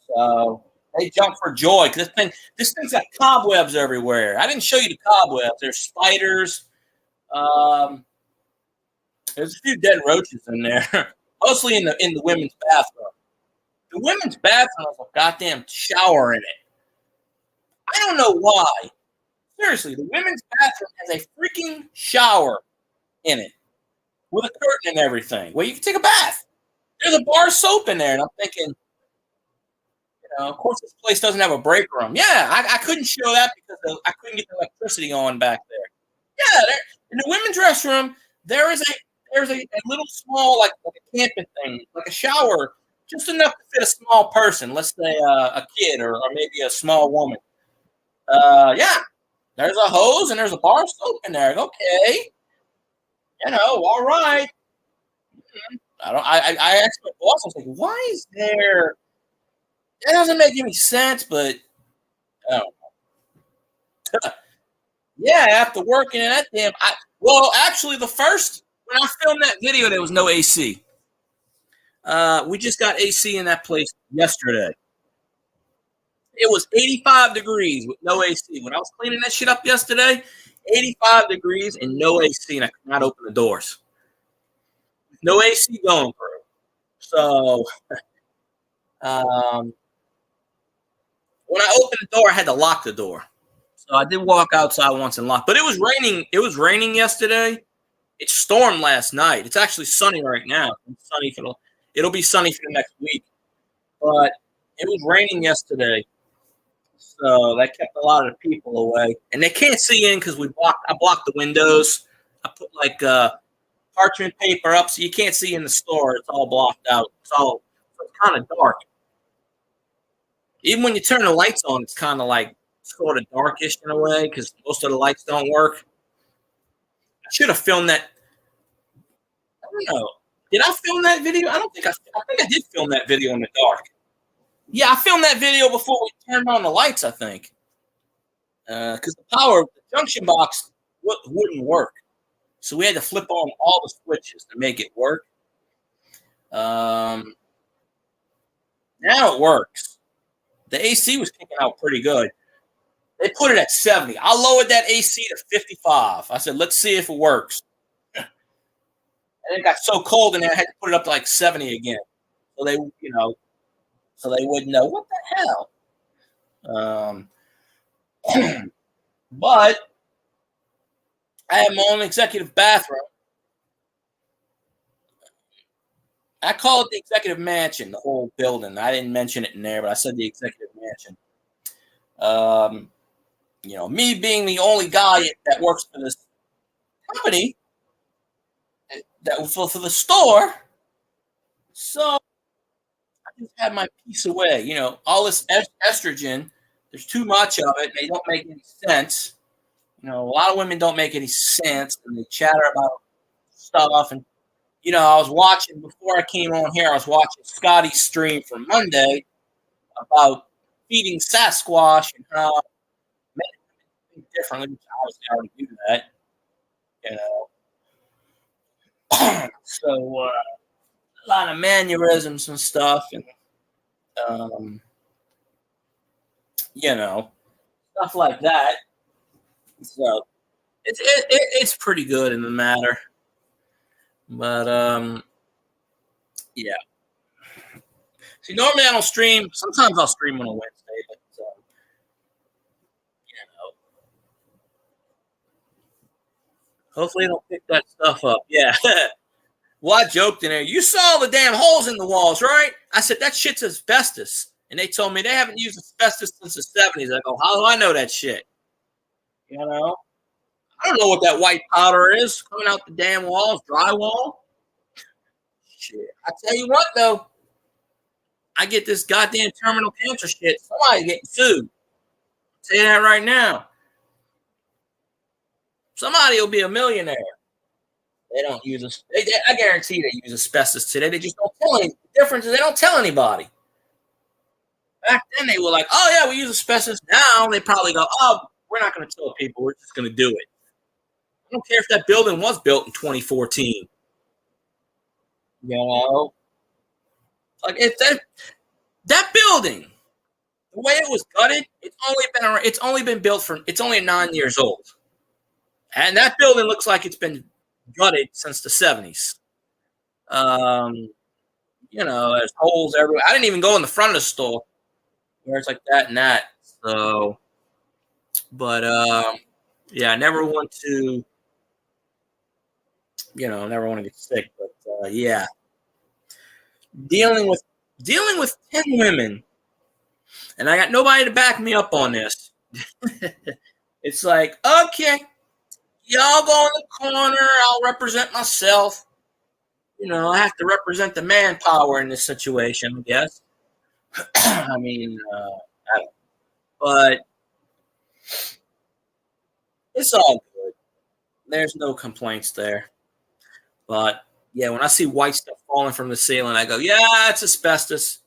So they jump for joy because this thing's got cobwebs everywhere. I didn't show you the cobwebs. There's spiders. There's a few dead roaches in there, mostly in the women's bathroom. The women's bathroom has a goddamn shower in it. I don't know why. Seriously, the women's bathroom has a freaking shower in it with a curtain and everything where you can take a bath. There's a bar of soap in there, and I'm thinking, of course, this place doesn't have a break room. Yeah, I couldn't show that because I couldn't get the electricity on back there. Yeah, in the women's restroom, there is a little small like a camping thing, like a shower, just enough to fit a small person. Let's say a kid or maybe a small woman. Yeah, there's a hose and there's a bar of soap in there. Okay, all right. I don't. I asked my boss. I was like, "Why is there?" That doesn't make any sense, but oh, yeah, after working in that damn. Well, actually, the first when I filmed that video, there was no AC. We just got AC in that place yesterday. It was 85 degrees with no AC. When I was cleaning that shit up yesterday, 85 degrees and no AC, and I could not open the doors. No AC going through. So, um, when I opened the door, I had to lock the door. So I did walk outside once and lock. But it was raining. It was raining yesterday. It stormed last night. It's actually sunny right now. It'll be sunny for the next week. But it was raining yesterday. So that kept a lot of the people away. And they can't see in because I blocked the windows. I put like parchment paper up so you can't see in the store. It's all blocked out. It's kind of dark. Even when you turn the lights on, it's kind of like sort of darkish in a way because most of the lights don't work. I should have filmed that. I don't know. Did I film that video? I don't think I think I did film that video in the dark. Yeah, I filmed that video before we turned on the lights, I think. Because the junction box wouldn't work. So we had to flip on all the switches to make it work. Now it works. The AC was kicking out pretty good. They put it at 70. I lowered that AC to 55. I said, let's see if it works. And it got so cold in there, I had to put it up to like 70 again. So they wouldn't know what the hell. But I have my own executive bathroom. I call it the executive mansion, the whole building. I didn't mention it in there, but I said the executive mansion. Me being the only guy that works for this company, that for the store, so I just had my piece away. All this estrogen, there's too much of it. They don't make any sense. A lot of women don't make any sense, and they chatter about stuff. And I was watching before I came on here. I was watching Scotty's stream from Monday about feeding Sasquatch and how men think differently. I was able to do that, so a lot of mannerisms and stuff, and stuff like that. So it's pretty good in the matter, but yeah. See, normally I don't stream. Sometimes I'll stream on a Wednesday, but hopefully they don't pick that stuff up. Yeah. Well, I joked in there. You saw the damn holes in the walls, right? I said that shit's asbestos, and they told me they haven't used asbestos since the '70s. I go, how do I know that shit? I don't know what that white powder is coming out the damn walls, drywall. Shit. I tell you what, though, I get this goddamn terminal cancer shit. Somebody's getting sued. I'll tell you that right now. Somebody will be a millionaire. They don't use I guarantee they use asbestos today. They just don't tell any. The difference is they don't tell anybody. Back then they were like, "Oh yeah, we use asbestos." Now they probably go, "Oh, we're not going to tell people. We're just going to do it." I don't care if that building was built in 2014. Like if that building, the way it was gutted, it's only been built for it's only 9 years old, and that building looks like it's been gutted since the '70s. There's holes everywhere. I didn't even go in the front of the store where it's like that and that. So, but yeah, I never want to, never want to get sick. But yeah, dealing with dealing with 10 women, and I got nobody to back me up on this. It's like, okay, y'all go in the corner. I'll represent myself. I have to represent the manpower in this situation, I guess. I mean, but it's all good. There's no complaints there. But yeah, when I see white stuff falling from the ceiling, I go, yeah, it's asbestos.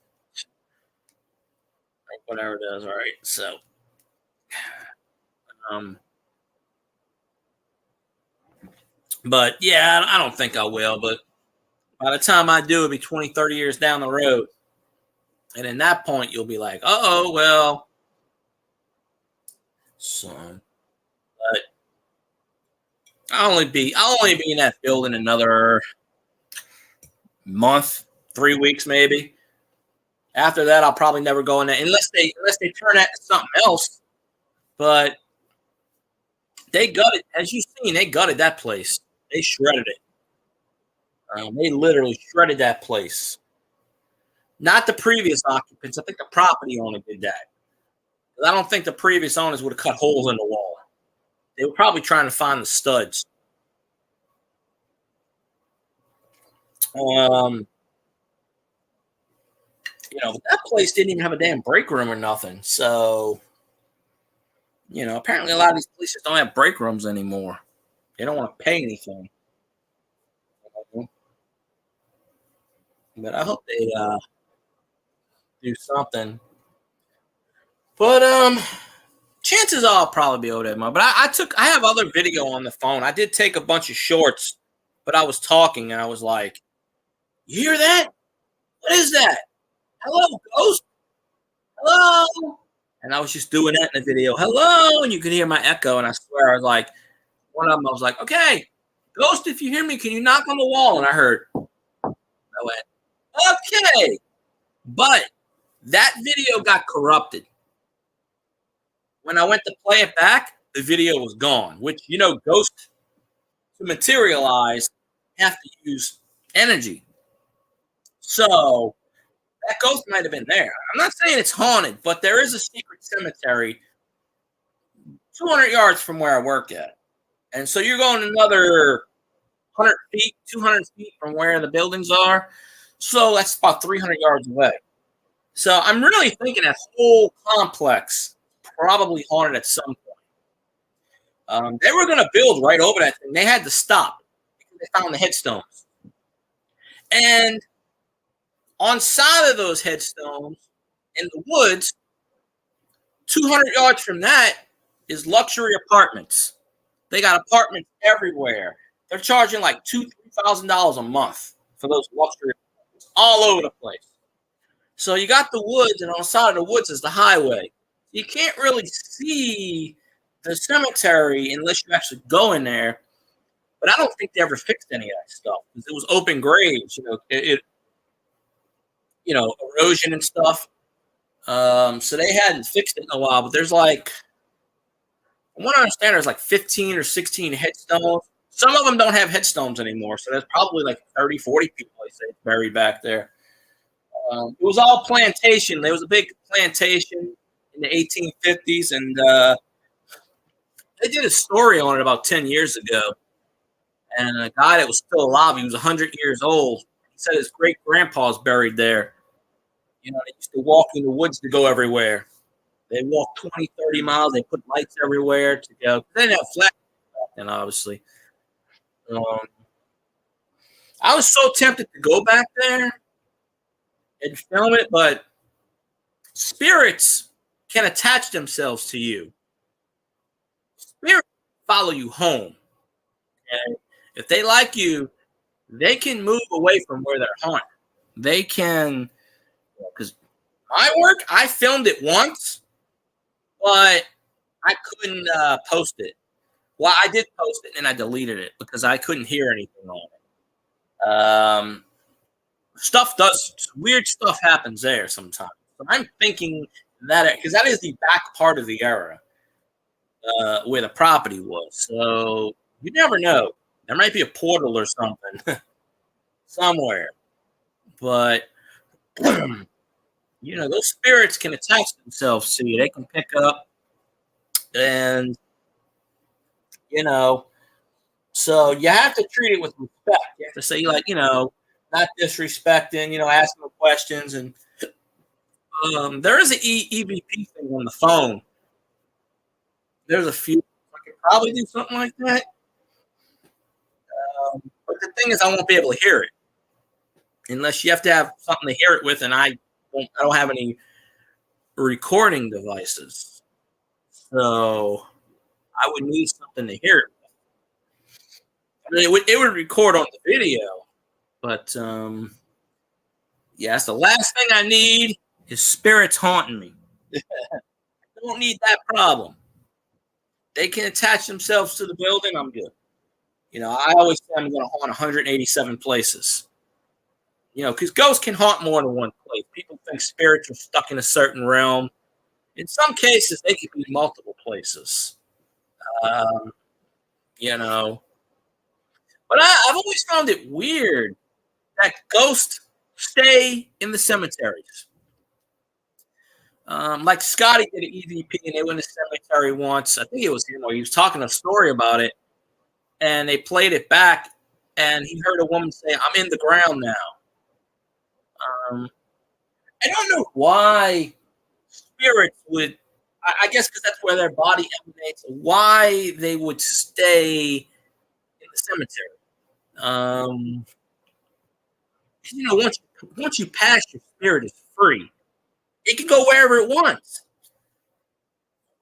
Like, whatever it is, all right. So, um, but yeah, I don't think I will. But by the time I do, it'll be 20, 30 years down the road. And in that point, you'll be like, oh, well, son. But I'll only be in that building another month, 3 weeks maybe. After that, I'll probably never go in there unless they turn that to something else. But they gutted, as you've seen, they gutted that place. They shredded it. They literally shredded that place. Not the previous occupants. I think the property owner did that. I don't think the previous owners would have cut holes in the wall. They were probably trying to find the studs. But that place didn't even have a damn break room or nothing. So, apparently a lot of these places don't have break rooms anymore. They don't want to pay anything. But I hope they do something. But chances are I'll probably be able to. But I have other video on the phone. I did take a bunch of shorts, but I was talking and I was like, "You hear that? What is that? Hello, ghost? Hello?" And I was just doing that in the video. Hello, and you could hear my echo. And I swear, I was like, one of them. I was like, "Okay, ghost, if you hear me, can you knock on the wall?" And I heard. I went, "Okay," but that video got corrupted. When I went to play it back, the video was gone. Which ghosts to materialize have to use energy. So that ghost might have been there. I'm not saying it's haunted, but there is a secret cemetery 200 yards from where I work at. And so you're going another 100 feet, 200 feet from where the buildings are. So that's about 300 yards away. So I'm really thinking that whole complex probably haunted at some point. They were going to build right over that thing. They had to stop because they found the headstones. And on side of those headstones in the woods, 200 yards from that is luxury apartments. They got apartments everywhere. They're charging like $2,000-$3,000 a month for those luxury apartments all over the place. So you got the woods, and on the side of the woods is the highway. You can't really see the cemetery unless you actually go in there. But I don't think they ever fixed any of that stuff because it was open graves. Erosion and stuff. So they hadn't fixed it in a while. But there's like, from what I understand, there's like 15 or 16 headstones. Some of them don't have headstones anymore. So there's probably like 30, 40 people, I say, buried back there. It was all plantation. There was a big plantation in the 1850s, and they did a story on it about 10 years ago. And a guy that was still alive, he was 100 years old. He said his great grandpa's buried there. They used to walk in the woods to go everywhere. They walked 20, 30 miles. They put lights everywhere to go. They didn't have flash back then, obviously. I was so tempted to go back there and film it, but spirits can attach themselves to you. Spirits follow you home. And if they like you, they can move away from where they're haunted. They can, because my work, I filmed it once, but I couldn't post it. Well, I did post it and I deleted it because I couldn't hear anything on it. Weird stuff happens there sometimes. So I'm thinking that, because that is the back part of the era where the property was. So you never know. There might be a portal or something somewhere. But Those spirits can attach themselves to you. They can pick up, and you know, so you have to treat it with respect. You have to say, like, not disrespecting, asking them questions. And there is an EVP thing on the phone. There's a few. I could probably do something like that. But the thing is, I won't be able to hear it unless you have to have something to hear it with, and I don't have any recording devices, so I would need something to hear it. I mean, it would record on the video, but yeah, that's the last thing I need is spirits haunting me. I don't need that problem. They can attach themselves to the building. I'm good. I always say I'm going to haunt 187 places. Because ghosts can haunt more than one place. People think spirits are stuck in a certain realm. In some cases, they could be multiple places. Um, you know, but I've always found it weird that ghosts stay in the cemeteries. Like Scotty did an EVP, and they went to the cemetery once. I think it was him, or he was talking a story about it, and they played it back, and he heard a woman say, "I'm in the ground now." Um, I don't know why spirits would. I guess because that's where their body emanates. Why they would stay in the cemetery? Um, once you pass, your spirit is free. It can go wherever it wants.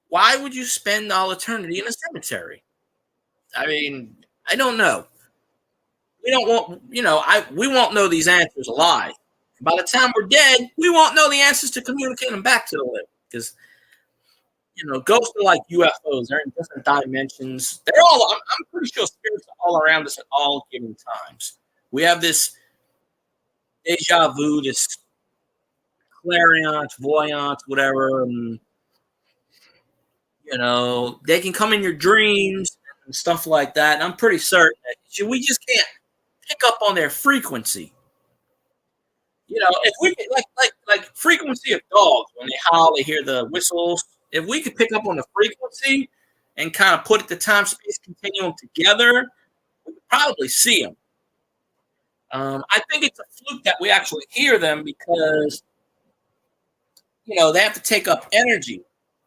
Why would you spend all eternity in a cemetery? I mean, I don't know. We don't want, we won't know these answers alive. By the time we're dead, we won't know the answers to communicate them back to the living because ghosts are like UFOs. They're in different dimensions. They're all. I'm pretty sure spirits are all around us at all given times. We have this deja vu, this clairvoyance, voyance, whatever. And, they can come in your dreams and stuff like that. And I'm pretty certain that we just can't pick up on their frequency. If we could, like frequency of dogs when they howl, they hear the whistles. If we could pick up on the frequency and kind of put the time space continuum together, we could probably see them. I think it's a fluke that we actually hear them because they have to take up energy.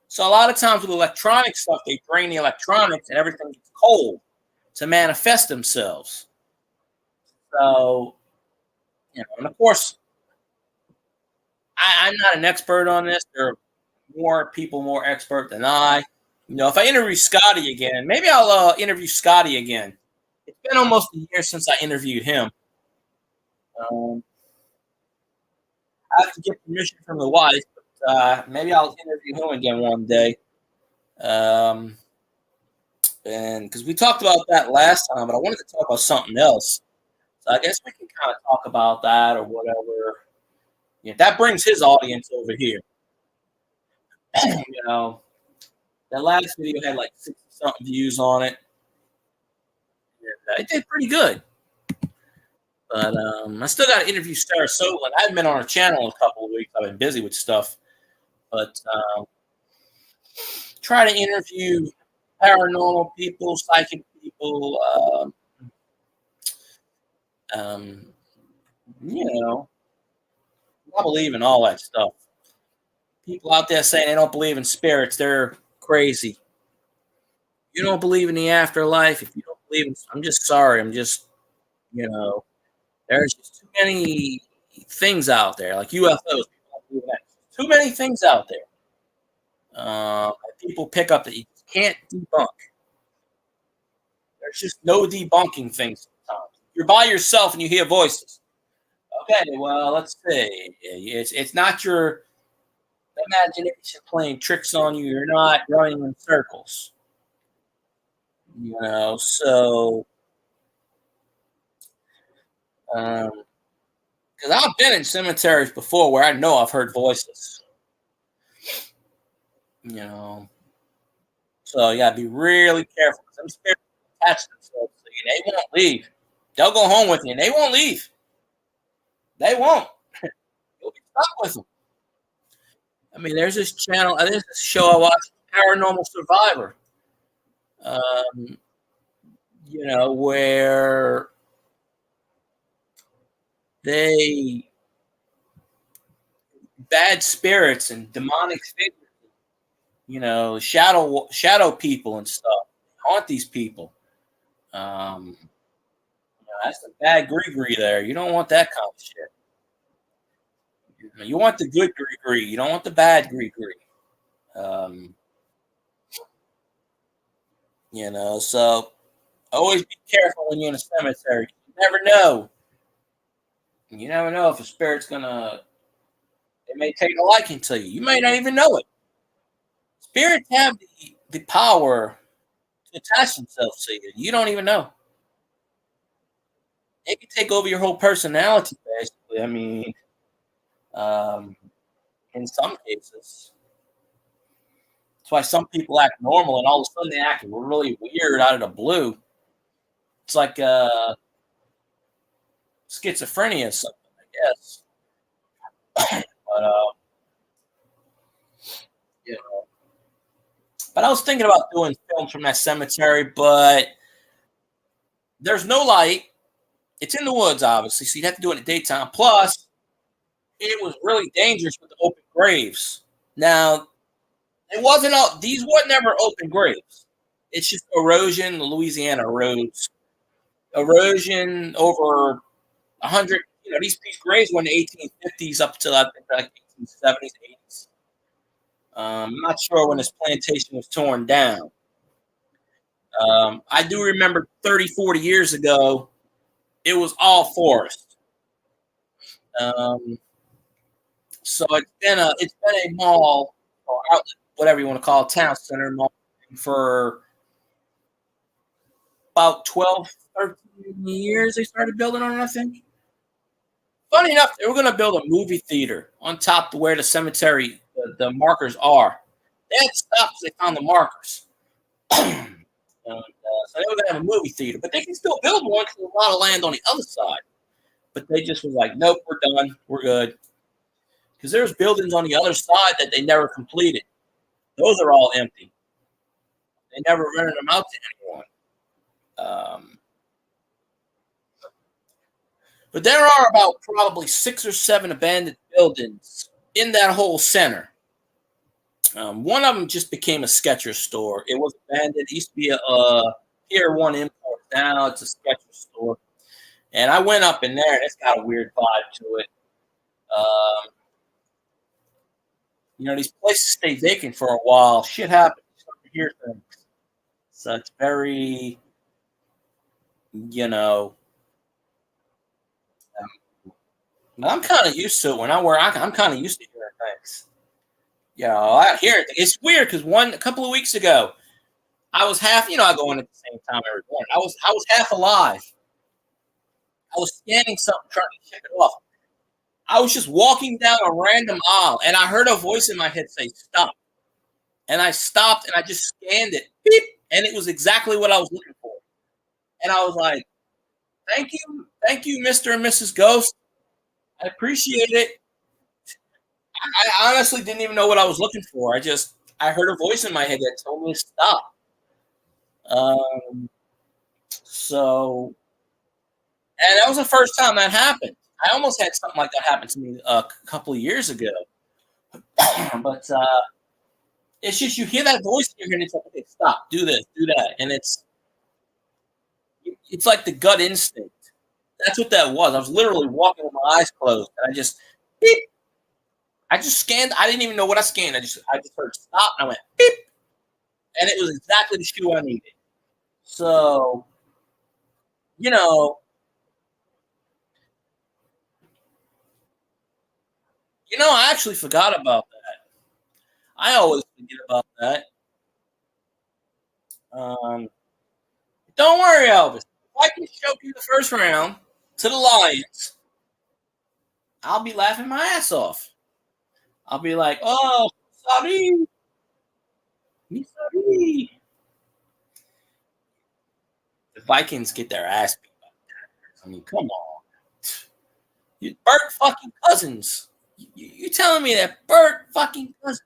So a lot of times with electronic stuff, they drain the electronics and everything gets cold to manifest themselves. So, and of course, I'm not an expert on this. There are more people more expert than I. If I interview Scotty again, maybe I'll interview Scotty again. It's been almost a year since I interviewed him. I have to get permission from the wife, but maybe I'll interview him again one day. And because we talked about that last time, but I wanted to talk about something else. So I guess we can kind of talk about that or whatever. That brings his audience over here. That last video had like 60 something views on it. And, it did pretty good. But I still got to interview Sarah Solan. I haven't been on her channel in a couple of weeks. I've been busy with stuff. But try to interview paranormal people, psychic people. I believe in all that stuff. People out there saying they don't believe in spirits, they're crazy. You don't believe in the afterlife. If you don't believe in, I'm just sorry. I'm just, there's just too many things out there, like UFOs. Too many things out there. People pick up that you can't debunk. There's just no debunking things sometimes. You're by yourself and you hear voices. Okay, well, let's see. It's not your imagination playing tricks on you. You're not running in circles. So because I've been in cemeteries before where I know I've heard voices. So you gotta be really careful. Some spirits attach themselves to you. They won't leave. They'll go home with you and they won't leave. They won't. You'll be stuck with them. I mean, there's this channel, there's this show I watch, Paranormal Survivor. Um, where they bad spirits and demonic figures, shadow people and stuff haunt these people. That's the bad gree there. You don't want that kind of shit. You want the good gree. You don't want the bad gree. Um, so always be careful when you're in a cemetery. You never know. You never know if a spirit's gonna. It may take a liking to you. You may not even know it. Spirits have the power to attach themselves to you. You don't even know. They can take over your whole personality, basically. I mean, um, in some cases. That's why some people act normal and all of a sudden they act really weird out of the blue. It's like schizophrenia or something, I guess. But you know. But I was thinking about doing films from that cemetery, but there's no light. It's in the woods, obviously, so you'd have to do it in the daytime. Plus, it was really dangerous with the open graves. Now, it wasn't all, these were never open graves. It's just erosion, the Louisiana roads. Erosion over 100, these graves were in the 1850s up to I think like 1870s, 80s. I'm not sure when this plantation was torn down. I do remember 30, 40 years ago, it was all forest. Um, so it's been a mall or outlet, whatever you want to call it, town center mall for about 12, 13 years. They started building on it, I think. Funny enough, they were going to build a movie theater on top of where the cemetery, the markers are. They had to stop because they found the markers. So they were going to have a movie theater, but they can still build one because there's a lot of land on the other side. But they just was like, nope, we're done. We're good. Because there's buildings on the other side that they never completed. Those are all empty. They never rented them out to anyone. But there are about probably 6 or 7 abandoned buildings in that whole center. One of them just became a Skechers store. It was abandoned. It used to be a Pier 1 import. Now it's a Skechers store. And I went up in there, and it's got a weird vibe to it. These places stay vacant for a while. Shit happens. You start to hear things. So it's very, I'm kind of used to it when I work. I'm kind of used to hearing things. I hear it. It's weird because a couple of weeks ago, I was half. I go in at the same time every morning. I was half alive. I was scanning something, trying to check it off. I was just walking down a random aisle, and I heard a voice in my head say, "Stop." And I stopped, and I just scanned it. Beep, and it was exactly what I was looking for. And I was like, thank you, Mr. and Mrs. Ghost. I appreciate it. I honestly didn't even know what I was looking for. I heard a voice in my head that told me to stop. Um, so, and that was the first time that happened. I almost had something like that happen to me a couple of years ago. But it's just you hear that voice in your head and it's like, okay, stop, do this, do that. And it's like the gut instinct. That's what that was. I was literally walking with my eyes closed, and I just beep. I just scanned. I didn't even know what I scanned. I just heard stop, and I went beep, and it was exactly the shoe I needed. So, I actually forgot about that. I always forget about that. Um, don't worry, Elvis. If I can choke you the first round to the Lions, I'll be laughing my ass off. I'll be like, oh, sorry. Sorry. The Vikings get their ass beat. I mean, come on. Burt fucking Cousins. You telling me that Bert fucking Cousins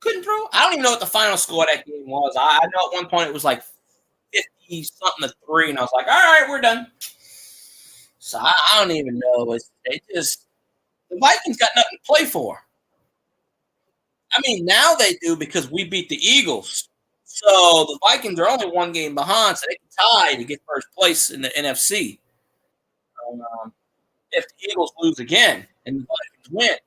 couldn't throw? I don't even know what the final score of that game was. I know at one point it was like 50 something to 3, and I was like, all right, we're done. So I don't even know. The Vikings got nothing to play for. I mean, now they do because we beat the Eagles. So the Vikings are only one game behind, so they can tie to get first place in the NFC. Um, if the Eagles lose again and the Vikings win,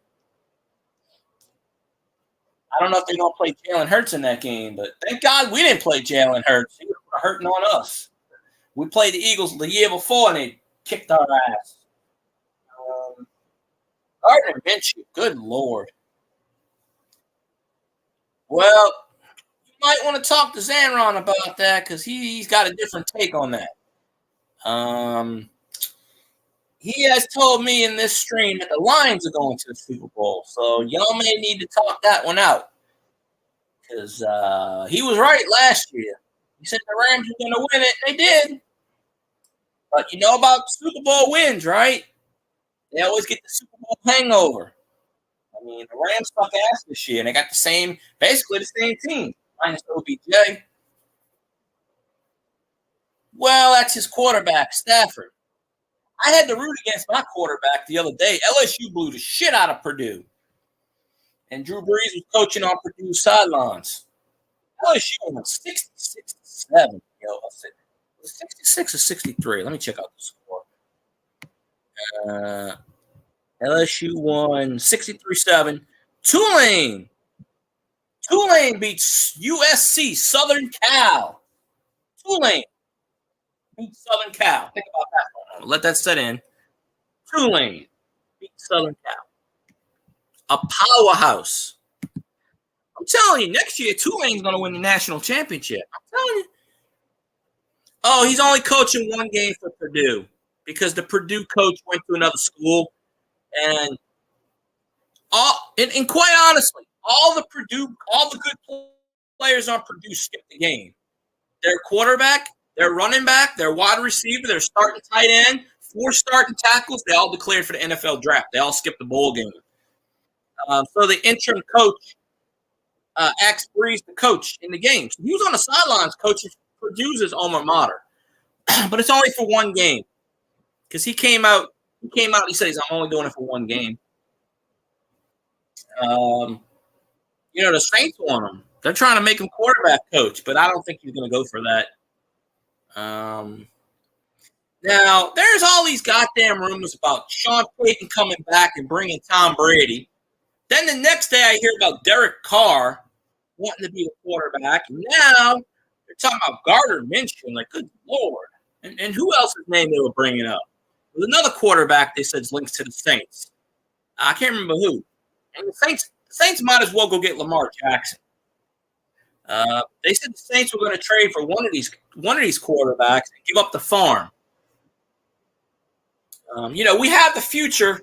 I don't know if they're going to play Jalen Hurts in that game, but thank God we didn't play Jalen Hurts. He was hurting on us. We played the Eagles the year before, and they kicked our ass. Gardner Minshew, good Lord. Well, you might want to talk to Zanron about that because he's got a different take on that. He has told me in this stream that the Lions are going to the Super Bowl, so y'all may need to talk that one out because he was right last year. He said the Rams were going to win it. They did. But you know about Super Bowl wins, right? They always get the Super Bowl hangover. I mean, the Rams suck ass this year, and they got basically the same team, minus OBJ. Well, that's his quarterback, Stafford. I had to root against my quarterback the other day. LSU blew the shit out of Purdue. And Drew Brees was coaching on Purdue's sidelines. LSU won 66-7. Yo, 66 or 63. Let me check out the score. LSU won 63-7. Tulane beats USC, Southern Cal. Tulane beats Southern Cal. Think about that one. Let that set in. Tulane beats Southern Cal. A powerhouse. I'm telling you, next year Tulane's going to win the national championship. I'm telling you. Oh, he's only coaching one game for Purdue because the Purdue coach went to another school, and quite honestly, all the good players on Purdue skipped the game. Their quarterback, their running back, their wide receiver, their starting tight end, 4 starting tackles, they all declared for the NFL draft. They all skipped the bowl game. So the interim coach asked Brees to coach in the game. So he was on the sidelines coaching Purdue's alma mater, but it's only for one game because he came out. He says, "I'm only doing it for one game." The Saints want him. They're trying to make him quarterback coach, but I don't think he's going to go for that. Now, there's all these goddamn rumors about Sean Payton coming back and bringing Tom Brady. Then the next day I hear about Derek Carr wanting to be a quarterback. And now they're talking about Gardner Minshew. Like, good Lord. And who else's name they were bringing up? There's another quarterback they said is linked to the Saints. I can't remember who. And the Saints might as well go get Lamar Jackson. They said the Saints were going to trade for one of these quarterbacks and give up the farm. We have the future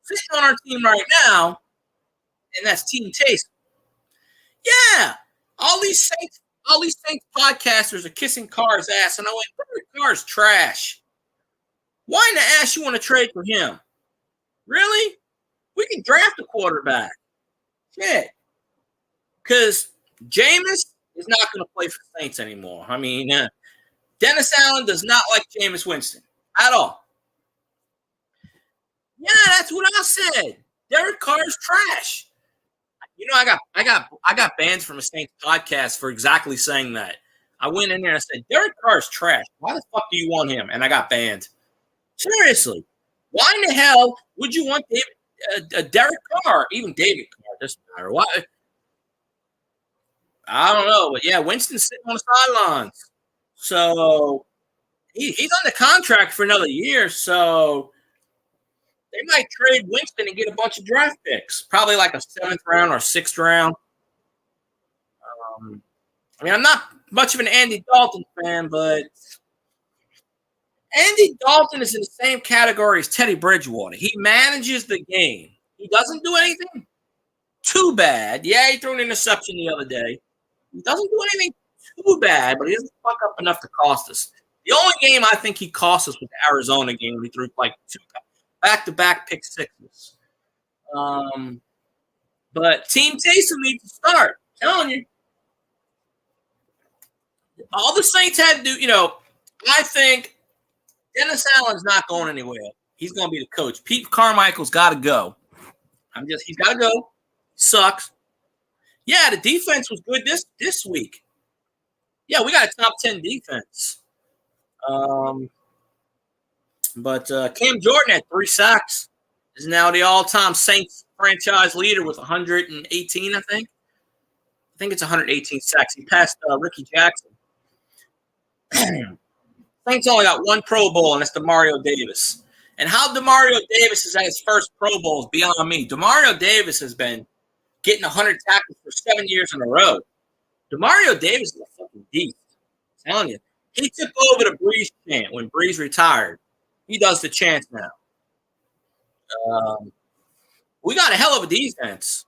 sitting on our team right now, and that's Team Taste. Yeah, all these Saints podcasters are kissing Carr's ass, and I went, Carr's trash. Why in the ass you want to trade for him? Really? We can draft a quarterback. Shit. Because Jameis is not going to play for the Saints anymore. I mean, Dennis Allen does not like Jameis Winston at all. Yeah, that's what I said. Derek Carr's trash. I got banned from a Saints podcast for exactly saying that. I went in there and I said, Derek Carr's trash. Why the fuck do you want him? And I got banned. Seriously. Why in the hell would you want Derek Carr? Even David Carr, doesn't matter. Why? I don't know. But yeah, Winston's sitting on the sidelines. So he's under contract for another year. So they might trade Winston and get a bunch of draft picks, probably like a 7th round or 6th round. I'm not much of an Andy Dalton fan, but Andy Dalton is in the same category as Teddy Bridgewater. He manages the game. He doesn't do anything too bad. Yeah, he threw an interception the other day. He doesn't do anything too bad, but he doesn't fuck up enough to cost us. The only game I think he cost us was the Arizona game. He threw like back-to-back pick sixes. But Team Taysom needs to start. I'm telling you. All the Saints had to do, I think Dennis Allen's not going anywhere. He's going to be the coach. Pete Carmichael's got to go. He's got to go. Sucks. Yeah, the defense was good this week. Yeah, we got a top 10 defense. But Cam Jordan had 3 sacks. Is now the all-time Saints franchise leader with 118, I think. I think it's 118 sacks. He passed Ricky Jackson. Saints only got 1 Pro Bowl, and that's Demario Davis. And how Demario Davis is at his first Pro Bowl is beyond me. Demario Davis has been getting 100 tackles for 7 years in a row. Demario Davis is a fucking beast. I'm telling you. He took over the Breeze chant when Breeze retired. He does the chant now. We got a hell of a defense.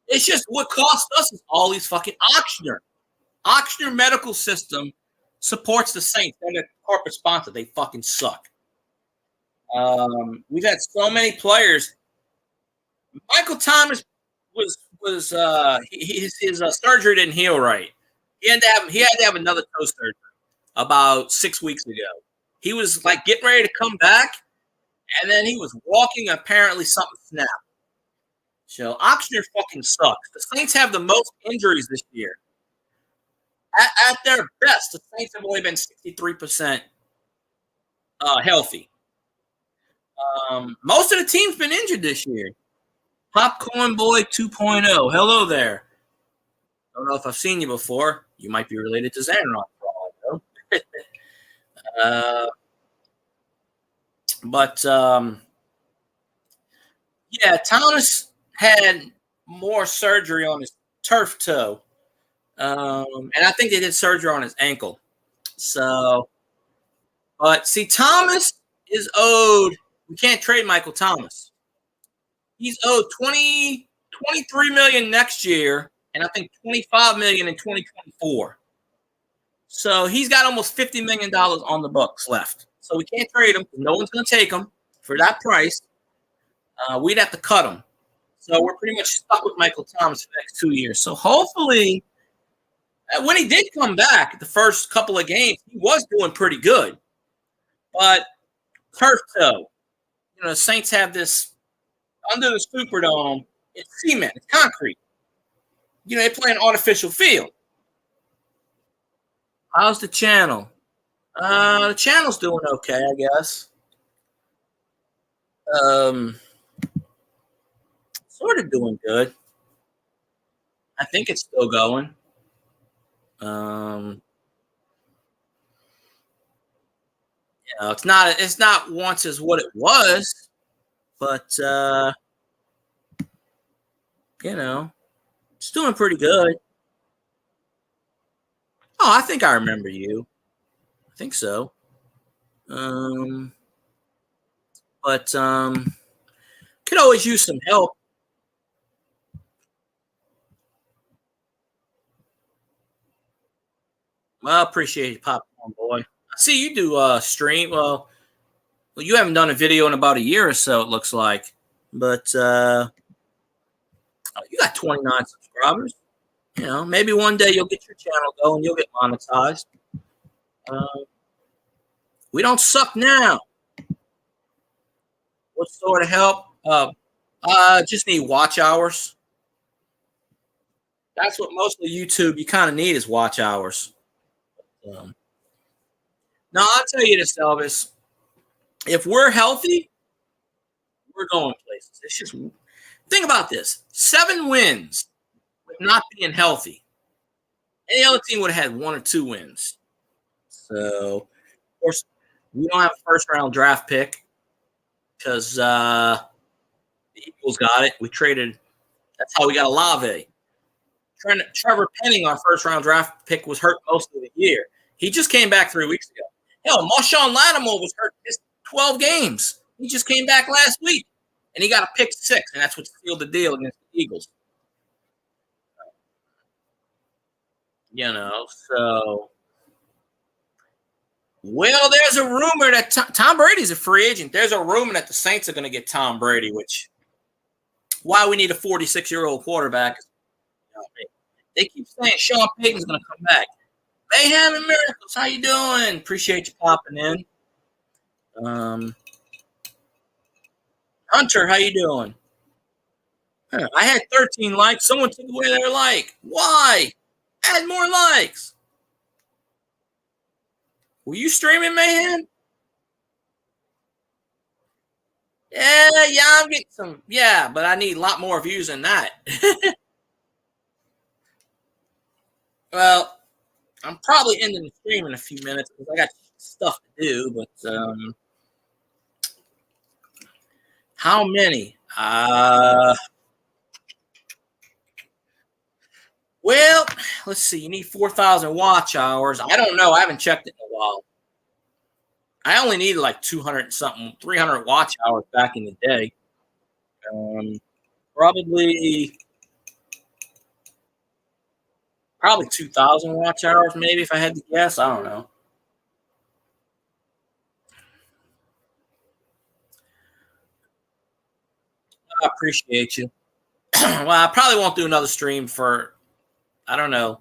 It's just what cost us is all these fucking Ochsner. Ochsner Medical System supports the Saints. They're the corporate sponsor. They fucking suck. We've had so many players. Michael Thomas was his surgery didn't heal right. He had to have another toe surgery about 6 weeks ago. He was like getting ready to come back, and then he was walking. Apparently, something snapped. So Ochsner fucking sucks. The Saints have the most injuries this year. At their best, the Saints have only been 63% healthy. Most of the team's been injured this year. Popcorn Boy 2.0. Hello there. Don't know if I've seen you before. You might be related to Xanron for all I know. But yeah, Thomas had more surgery on his turf toe. And I think they did surgery on his ankle. So, but see, Thomas is owed. We can't trade Michael Thomas. He's owed $23 million next year, and I think $25 million in 2024. So he's got almost $50 million on the books left. So we can't trade him. No one's going to take him for that price. We'd have to cut him. So we're pretty much stuck with Michael Thomas for the next 2 years. So hopefully, when he did come back the first couple of games, he was doing pretty good. But turf toe, the Saints have this under the Superdome. It's cement, it's concrete. They play an artificial field. How's the channel? The channel's doing okay, I guess. Sort of doing good. I think it's still going. It's not once as what it was, but it's doing pretty good. Oh, I think I remember you. I think so. But could always use some help. Well, I appreciate you, Popcorn Boy. I see you do stream. Well, you haven't done a video in about a year or so, it looks like. But you got 29 subscribers. Maybe one day you'll get your channel going, you'll get monetized. We don't suck now. What sort of help? Just need watch hours. That's what mostly YouTube you kind of need is watch hours. No, I'll tell you this, Elvis. If we're healthy, we're going places. It's just think about this: 7 wins with not being healthy. Any other team would have had 1 or 2 wins. So, of course, we don't have a first-round draft pick because the Eagles got it. We traded. That's how we got Olave. Trevor Penning, our first-round draft pick, was hurt most of the year. He just came back 3 weeks ago. Hell, Marshawn Lattimore was hurt just 12 games. He just came back last week, and he got a pick 6, and that's what sealed the deal against the Eagles. So Well, there's a rumor that Tom Brady's a free agent. There's a rumor that the Saints are going to get Tom Brady, which why we need a 46-year-old quarterback. They keep saying Sean Payton's going to come back. Mayhem and Miracles, how you doing? Appreciate you popping in. Hunter, how you doing? I had 13 likes. Someone took away their like. Why? Add more likes. Were you streaming, Mayhem? Yeah, I'm getting some. Yeah, but I need a lot more views than that. Well, I'm probably ending the stream in a few minutes because I got stuff to do. But how many? Well, let's see. You need 4,000 watch hours. I don't know. I haven't checked it in a while. I only needed like 200 something, 300 watch hours back in the day. Probably 2,000 watch hours, maybe if I had to guess. I don't know. I appreciate you. Well, I probably won't do another stream for, I don't know,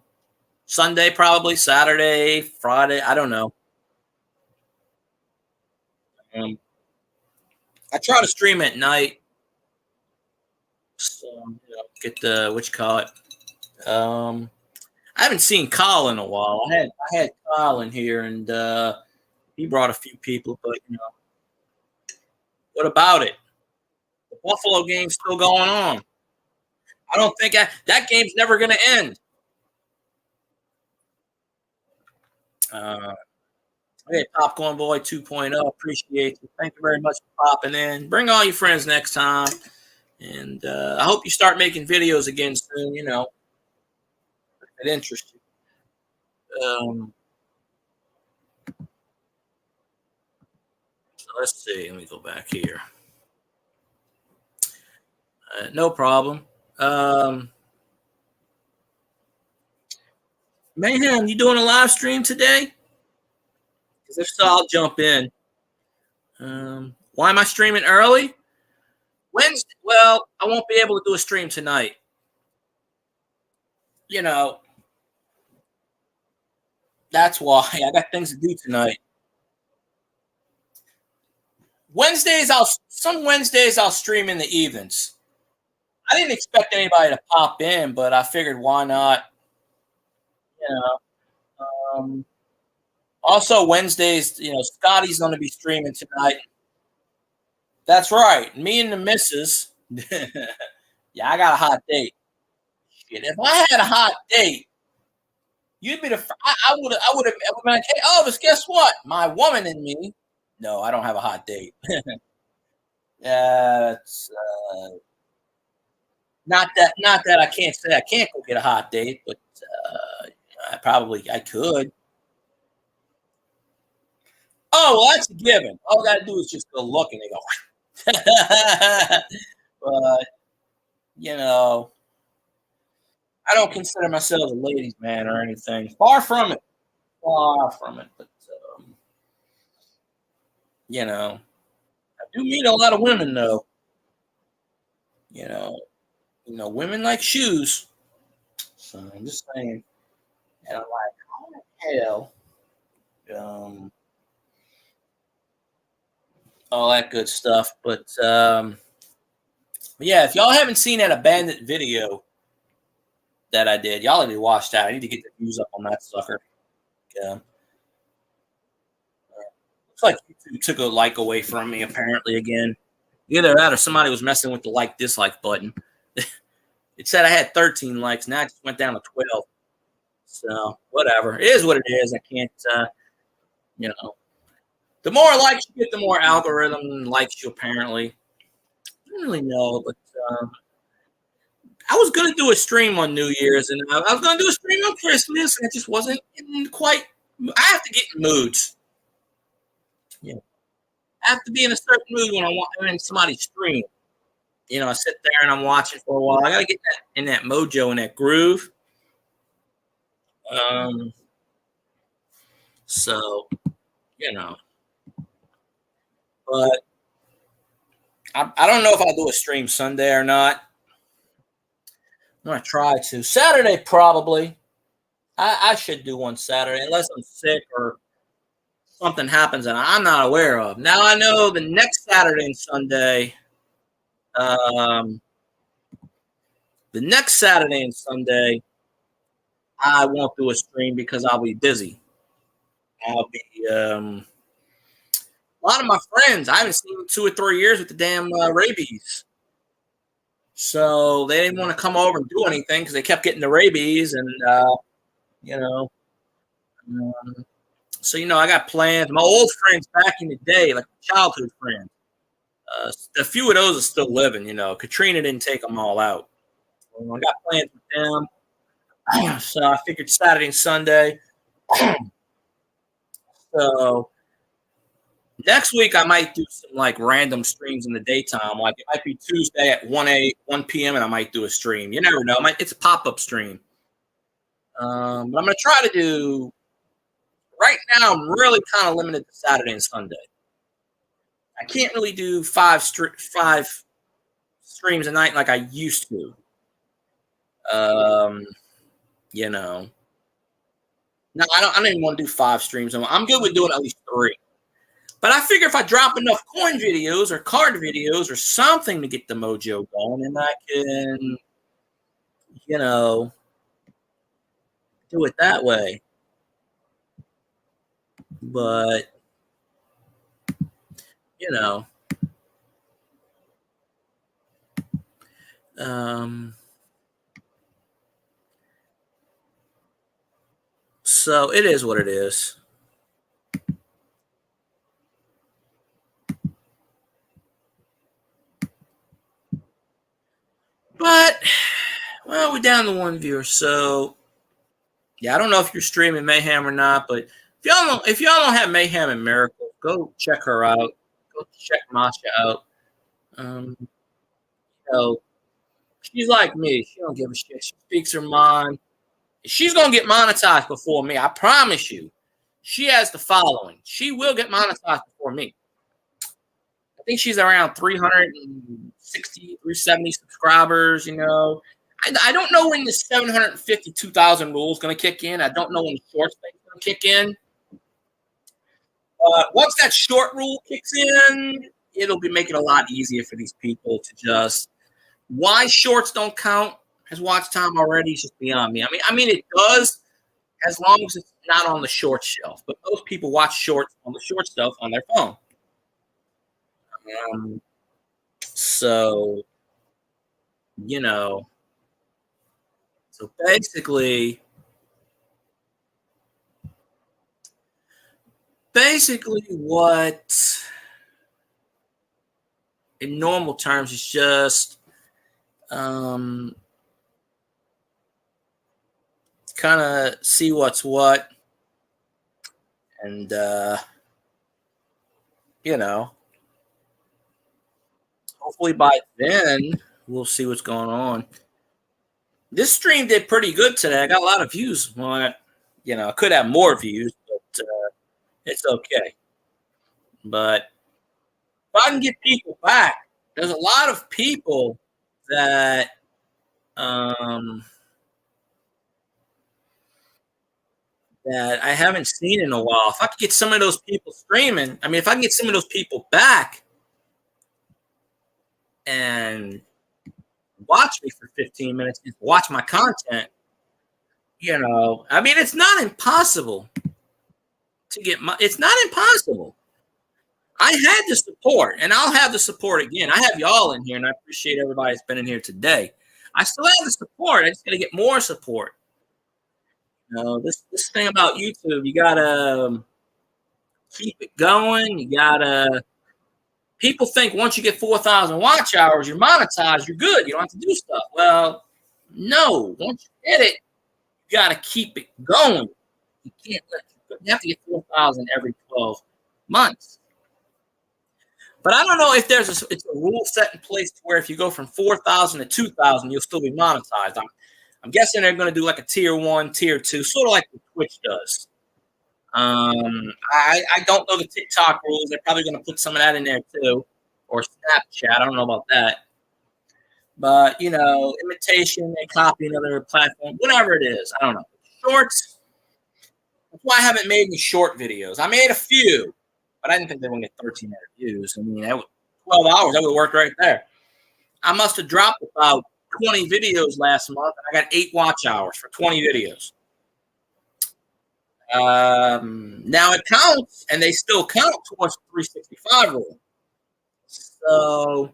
Sunday, probably Saturday, Friday. I don't know. I try to stream at night. So, get the, what you call it. I haven't seen Kyle in a while. I had Kyle in here, and he brought a few people, but what about it? The Buffalo game's still going on. I don't think that game's never going to end. Hey, Popcorn Boy 2.0, appreciate you. Thank you very much for popping in. Bring all your friends next time. And I hope you start making videos again soon, if it interests you. So let's see. Let me go back here. No problem. Mayhem, you doing a live stream today? Because if so, I'll jump in. Why am I streaming early? Wednesday. Well, I won't be able to do a stream tonight. That's why I got things to do tonight. Some Wednesdays I'll stream in the evenings. I didn't expect anybody to pop in, but I figured why not? Also Wednesdays, Scotty's going to be streaming tonight. That's right. Me and the missus. Yeah, I got a hot date. Shit, if I had a hot date, you'd be the. I would have been like, hey, Elvis, guess what? My woman and me. No, I don't have a hot date. It's not that I can't say I can't go get a hot date, but I could. Oh, well, that's a given. All I got to do is just go look, and they go. But I don't consider myself a ladies' man or anything. Far from it. Far from it. But I do meet a lot of women, though. Women like shoes. So I'm just saying. And I'm like, how the hell? All that good stuff. But yeah, if y'all haven't seen that abandoned video that I did, y'all need to watch that. I need to get the views up on that sucker. Yeah. Looks like YouTube took a like away from me apparently again. Either that or somebody was messing with the like dislike button. It said I had 13 likes. Now it just went down to 12. So whatever. It is what it is. I can't the more likes you get, the more algorithm likes you apparently. I don't really know, but I was going to do a stream on New Year's, and I was going to do a stream on Christmas, and it just wasn't quite. I have to get in moods. Yeah, I have to be in a certain mood when I'm in somebody's stream. I sit there and I'm watching for a while. I got to get in that mojo and that groove. So you know. But I don't know if I'll do a stream Sunday or not. I'm gonna try to. Saturday probably. I should do one Saturday unless I'm sick or something happens that I'm not aware of. Now I know the next Saturday and Sunday. Um, the next Saturday and Sunday, I won't do a stream because I'll be busy. I'll be a lot of my friends. I haven't seen in 2 or 3 years with the damn rabies. So they didn't want to come over and do anything because they kept getting the rabies, and you know. Um, so I got plans. My old friends back in the day, like childhood friends, a few of those are still living. Katrina didn't take them all out. So I got plans with them. So I figured Saturday and Sunday. So next week I might do some like random streams in the daytime. Like it might be Tuesday at 1 p.m. and I might do a stream. You never know. It's a pop-up stream. But I'm gonna try to do. Right now, I'm really kind of limited to Saturday and Sunday. I can't really do five streams a night like I used to. No, I don't even want to do 5 streams. I'm good with doing at least 3. But I figure if I drop enough coin videos or card videos or something to get the mojo going, and I can, do it that way. But, so it is what it is. But, well, we're down to 1 viewer. So, yeah, I don't know if you're streaming Mayhem or not, but if y'all don't have Mayhem and Miracle, go check her out. Go check Masha out. She's like me. She don't give a shit. She speaks her mind. She's gonna get monetized before me. I promise you. She has the following. She will get monetized before me. I think she's around 360, 370 subscribers. I don't know when the 752,000 rule is going to kick in. I don't know when the short thing is going to kick in. Once that short rule kicks in, it'll be making it a lot easier for these people to just. Why shorts don't count as watch time already is just beyond me. I mean it does as long as it's not on the short shelf. But most people watch shorts on the short stuff on their phone. So So basically what in normal terms is just kind of see what's what, and hopefully by then we'll see what's going on. This stream did pretty good today. I got a lot of views. Well, I could have more views, but it's okay. But if I can get people back, there's a lot of people that that I haven't seen in a while. If I could get some of those people streaming, if I can get some of those people back and watch me for 15 minutes and watch my content, it's not impossible to get it's not impossible. I had the support, and I'll have the support again. I have y'all in here, and I appreciate everybody that's been in here today. I still have the support. I just got to get more support. This thing about YouTube, you got to keep it going. You got to – people think once you get 4,000 watch hours, you're monetized, you're good. You don't have to do stuff. Well, no. Once you get it, you got to keep it going. You can't you have to get 4,000 every 12 months. But I don't know if it's a rule set in place to where if you go from 4,000 to 2,000, you'll still be monetized. I'm guessing they're going to do like a tier 1, tier 2, sort of like what Twitch does. I don't know the TikTok rules. They're probably going to put some of that in there too, or Snapchat. I don't know about that. But imitation, they copy another platform, whatever it is. I don't know. Shorts. That's why I haven't made any short videos. I made a few, but I didn't think they were going to get 13 views. I mean, 12 hours, that would work right there. I must have dropped about 20 videos last month, and I got 8 watch hours for 20 videos. Now it counts, and they still count towards the 365 rule. So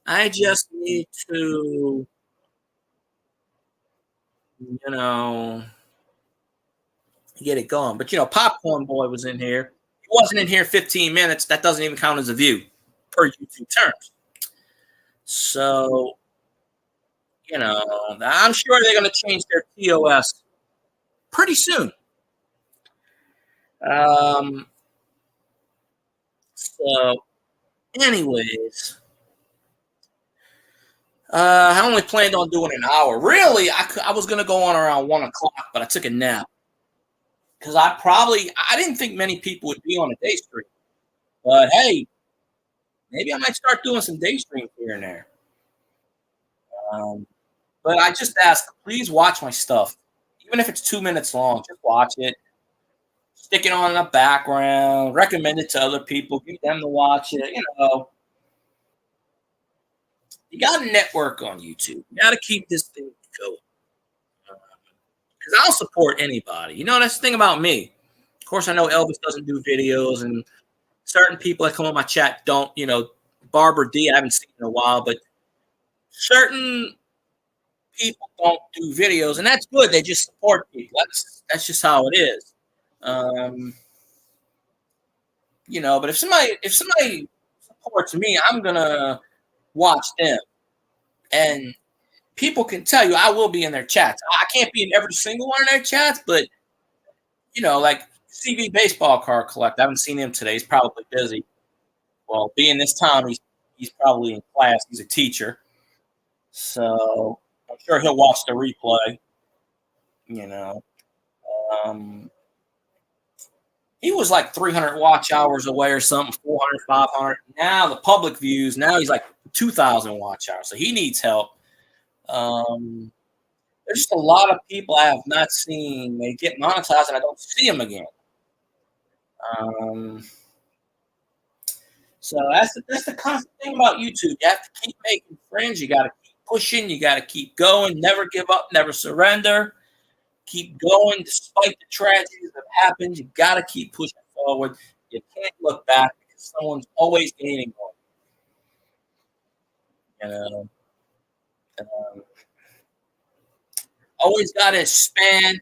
I just need to, get it going. But Popcorn Boy was in here. He wasn't in here 15 minutes. That doesn't even count as a view per YouTube terms. So, I'm sure they're going to change their TOS pretty soon. So, anyways, I only planned on doing an hour. Really, I was going to go on around 1 o'clock, but I took a nap. Because I didn't think many people would be on a day stream. But hey, maybe I might start doing some day streams here and there. But I just ask, please watch my stuff. Even if it's 2 minutes long, just watch it. Stick it on in the background. Recommend it to other people. Get them to watch it. You got to network on YouTube. You got to keep this thing going. Because I'll support anybody. That's the thing about me. Of course, I know Elvis doesn't do videos, and certain people that come on my chat don't. Barbara D, I haven't seen in a while, but certain people don't do videos, and that's good. They just support people. That's just how it is. But if somebody supports me, I'm gonna watch them, and people can tell you I will be in their chats. I can't be in every single one of their chats, but like CV Baseball Card Collect. I haven't seen him today. He's probably busy. Well, being this time, he's probably in class. He's a teacher, so I'm sure he'll watch the replay. He was like 300 watch hours away or something, 400, 500. Now the public views. Now he's like 2,000 watch hours, so he needs help. There's just a lot of people I have not seen. They get monetized, and I don't see them again. So that's the constant thing about YouTube. You have to keep making friends. You got to keep pushing. You got to keep going. Never give up. Never surrender. Keep going despite the tragedies that happen. You got to keep pushing forward. You can't look back because someone's always gaining on. Always got to expand.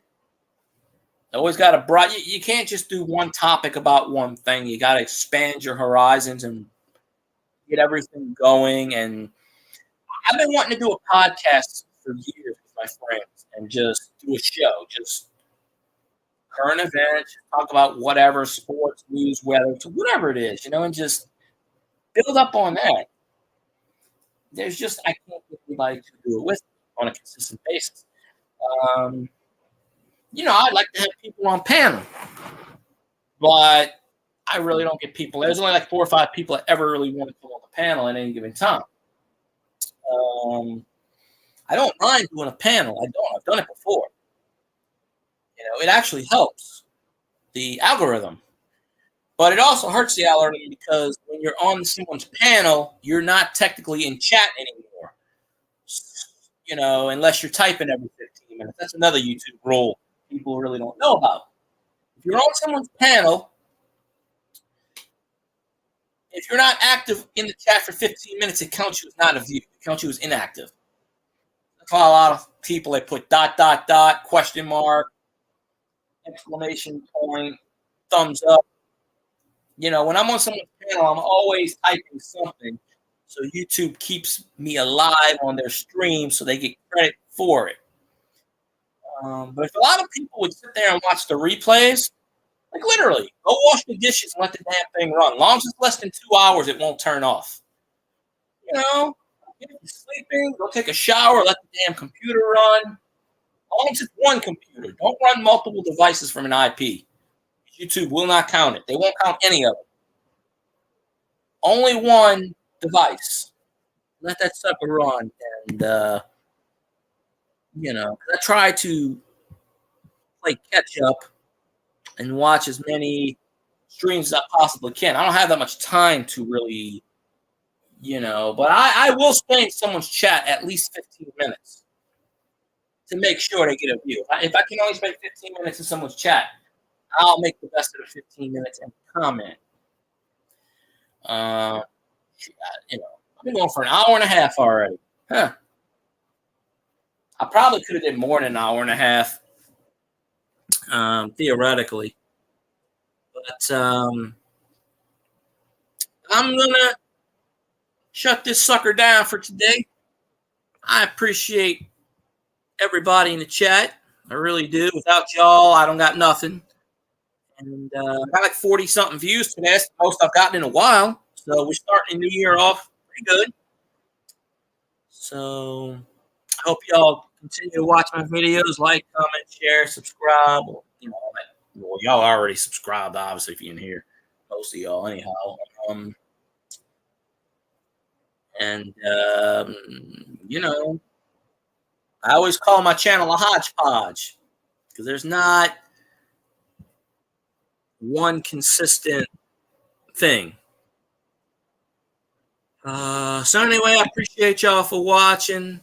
Always got to you can't just do one topic about one thing. You got to expand your horizons and get everything going. And I've been wanting to do a podcast for years with my friends and just do a show, just current events, talk about whatever, sports, news, weather, whatever it is, and just build up on that. I can't get anybody to do it with me on a consistent basis. I'd like to have people on panel, but I really don't get people. There's only like 4 or 5 people that ever really want to come on the panel at any given time. I don't mind doing a panel. I've done it before. It actually helps the algorithm, but it also hurts the algorithm because when you're on someone's panel, you're not technically in chat anymore. Unless you're typing every 15 minutes. That's another YouTube rule people really don't know about. If you're on someone's panel, if you're not active in the chat for 15 minutes, it counts you as not a view. It counts you as inactive. That's why a lot of people, they put ... question mark, exclamation point, thumbs up. When I'm on someone's panel, I'm always typing something. So YouTube keeps me alive on their stream so they get credit for it. But if a lot of people would sit there and watch the replays, like literally, go wash the dishes and let the damn thing run. As long as it's less than 2 hours, it won't turn off. If you're sleeping, go take a shower, let the damn computer run. long as it's one computer. Don't run multiple devices from an IP. YouTube will not count it. They won't count any of it. Only one device. Let that sucker run. And, I try to play catch up and watch as many streams as I possibly can. I don't have that much time to really, but I will stay in someone's chat at least 15 minutes to make sure they get a view. If I can only spend 15 minutes in someone's chat, I'll make the best of the 15 minutes and comment. I've been going for an hour and a half already. Huh. I probably could have did more than an hour and a half, theoretically. But I'm gonna shut this sucker down for today. I appreciate everybody in the chat. I really do. Without y'all, I don't got nothing. And I got like 40-something views today. That's the most I've gotten in a while. So we're starting the new year off pretty good. So I hope y'all continue to watch my videos, like, comment, share, subscribe. Well, y'all already subscribed, obviously, if you're in here. Most of y'all, anyhow. I always call my channel a hodgepodge because there's not one consistent thing. So anyway, I appreciate y'all for watching,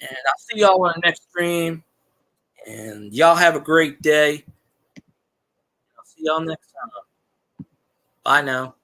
and I'll see y'all on the next stream. And y'all have a great day. I'll see y'all next time. Bye now.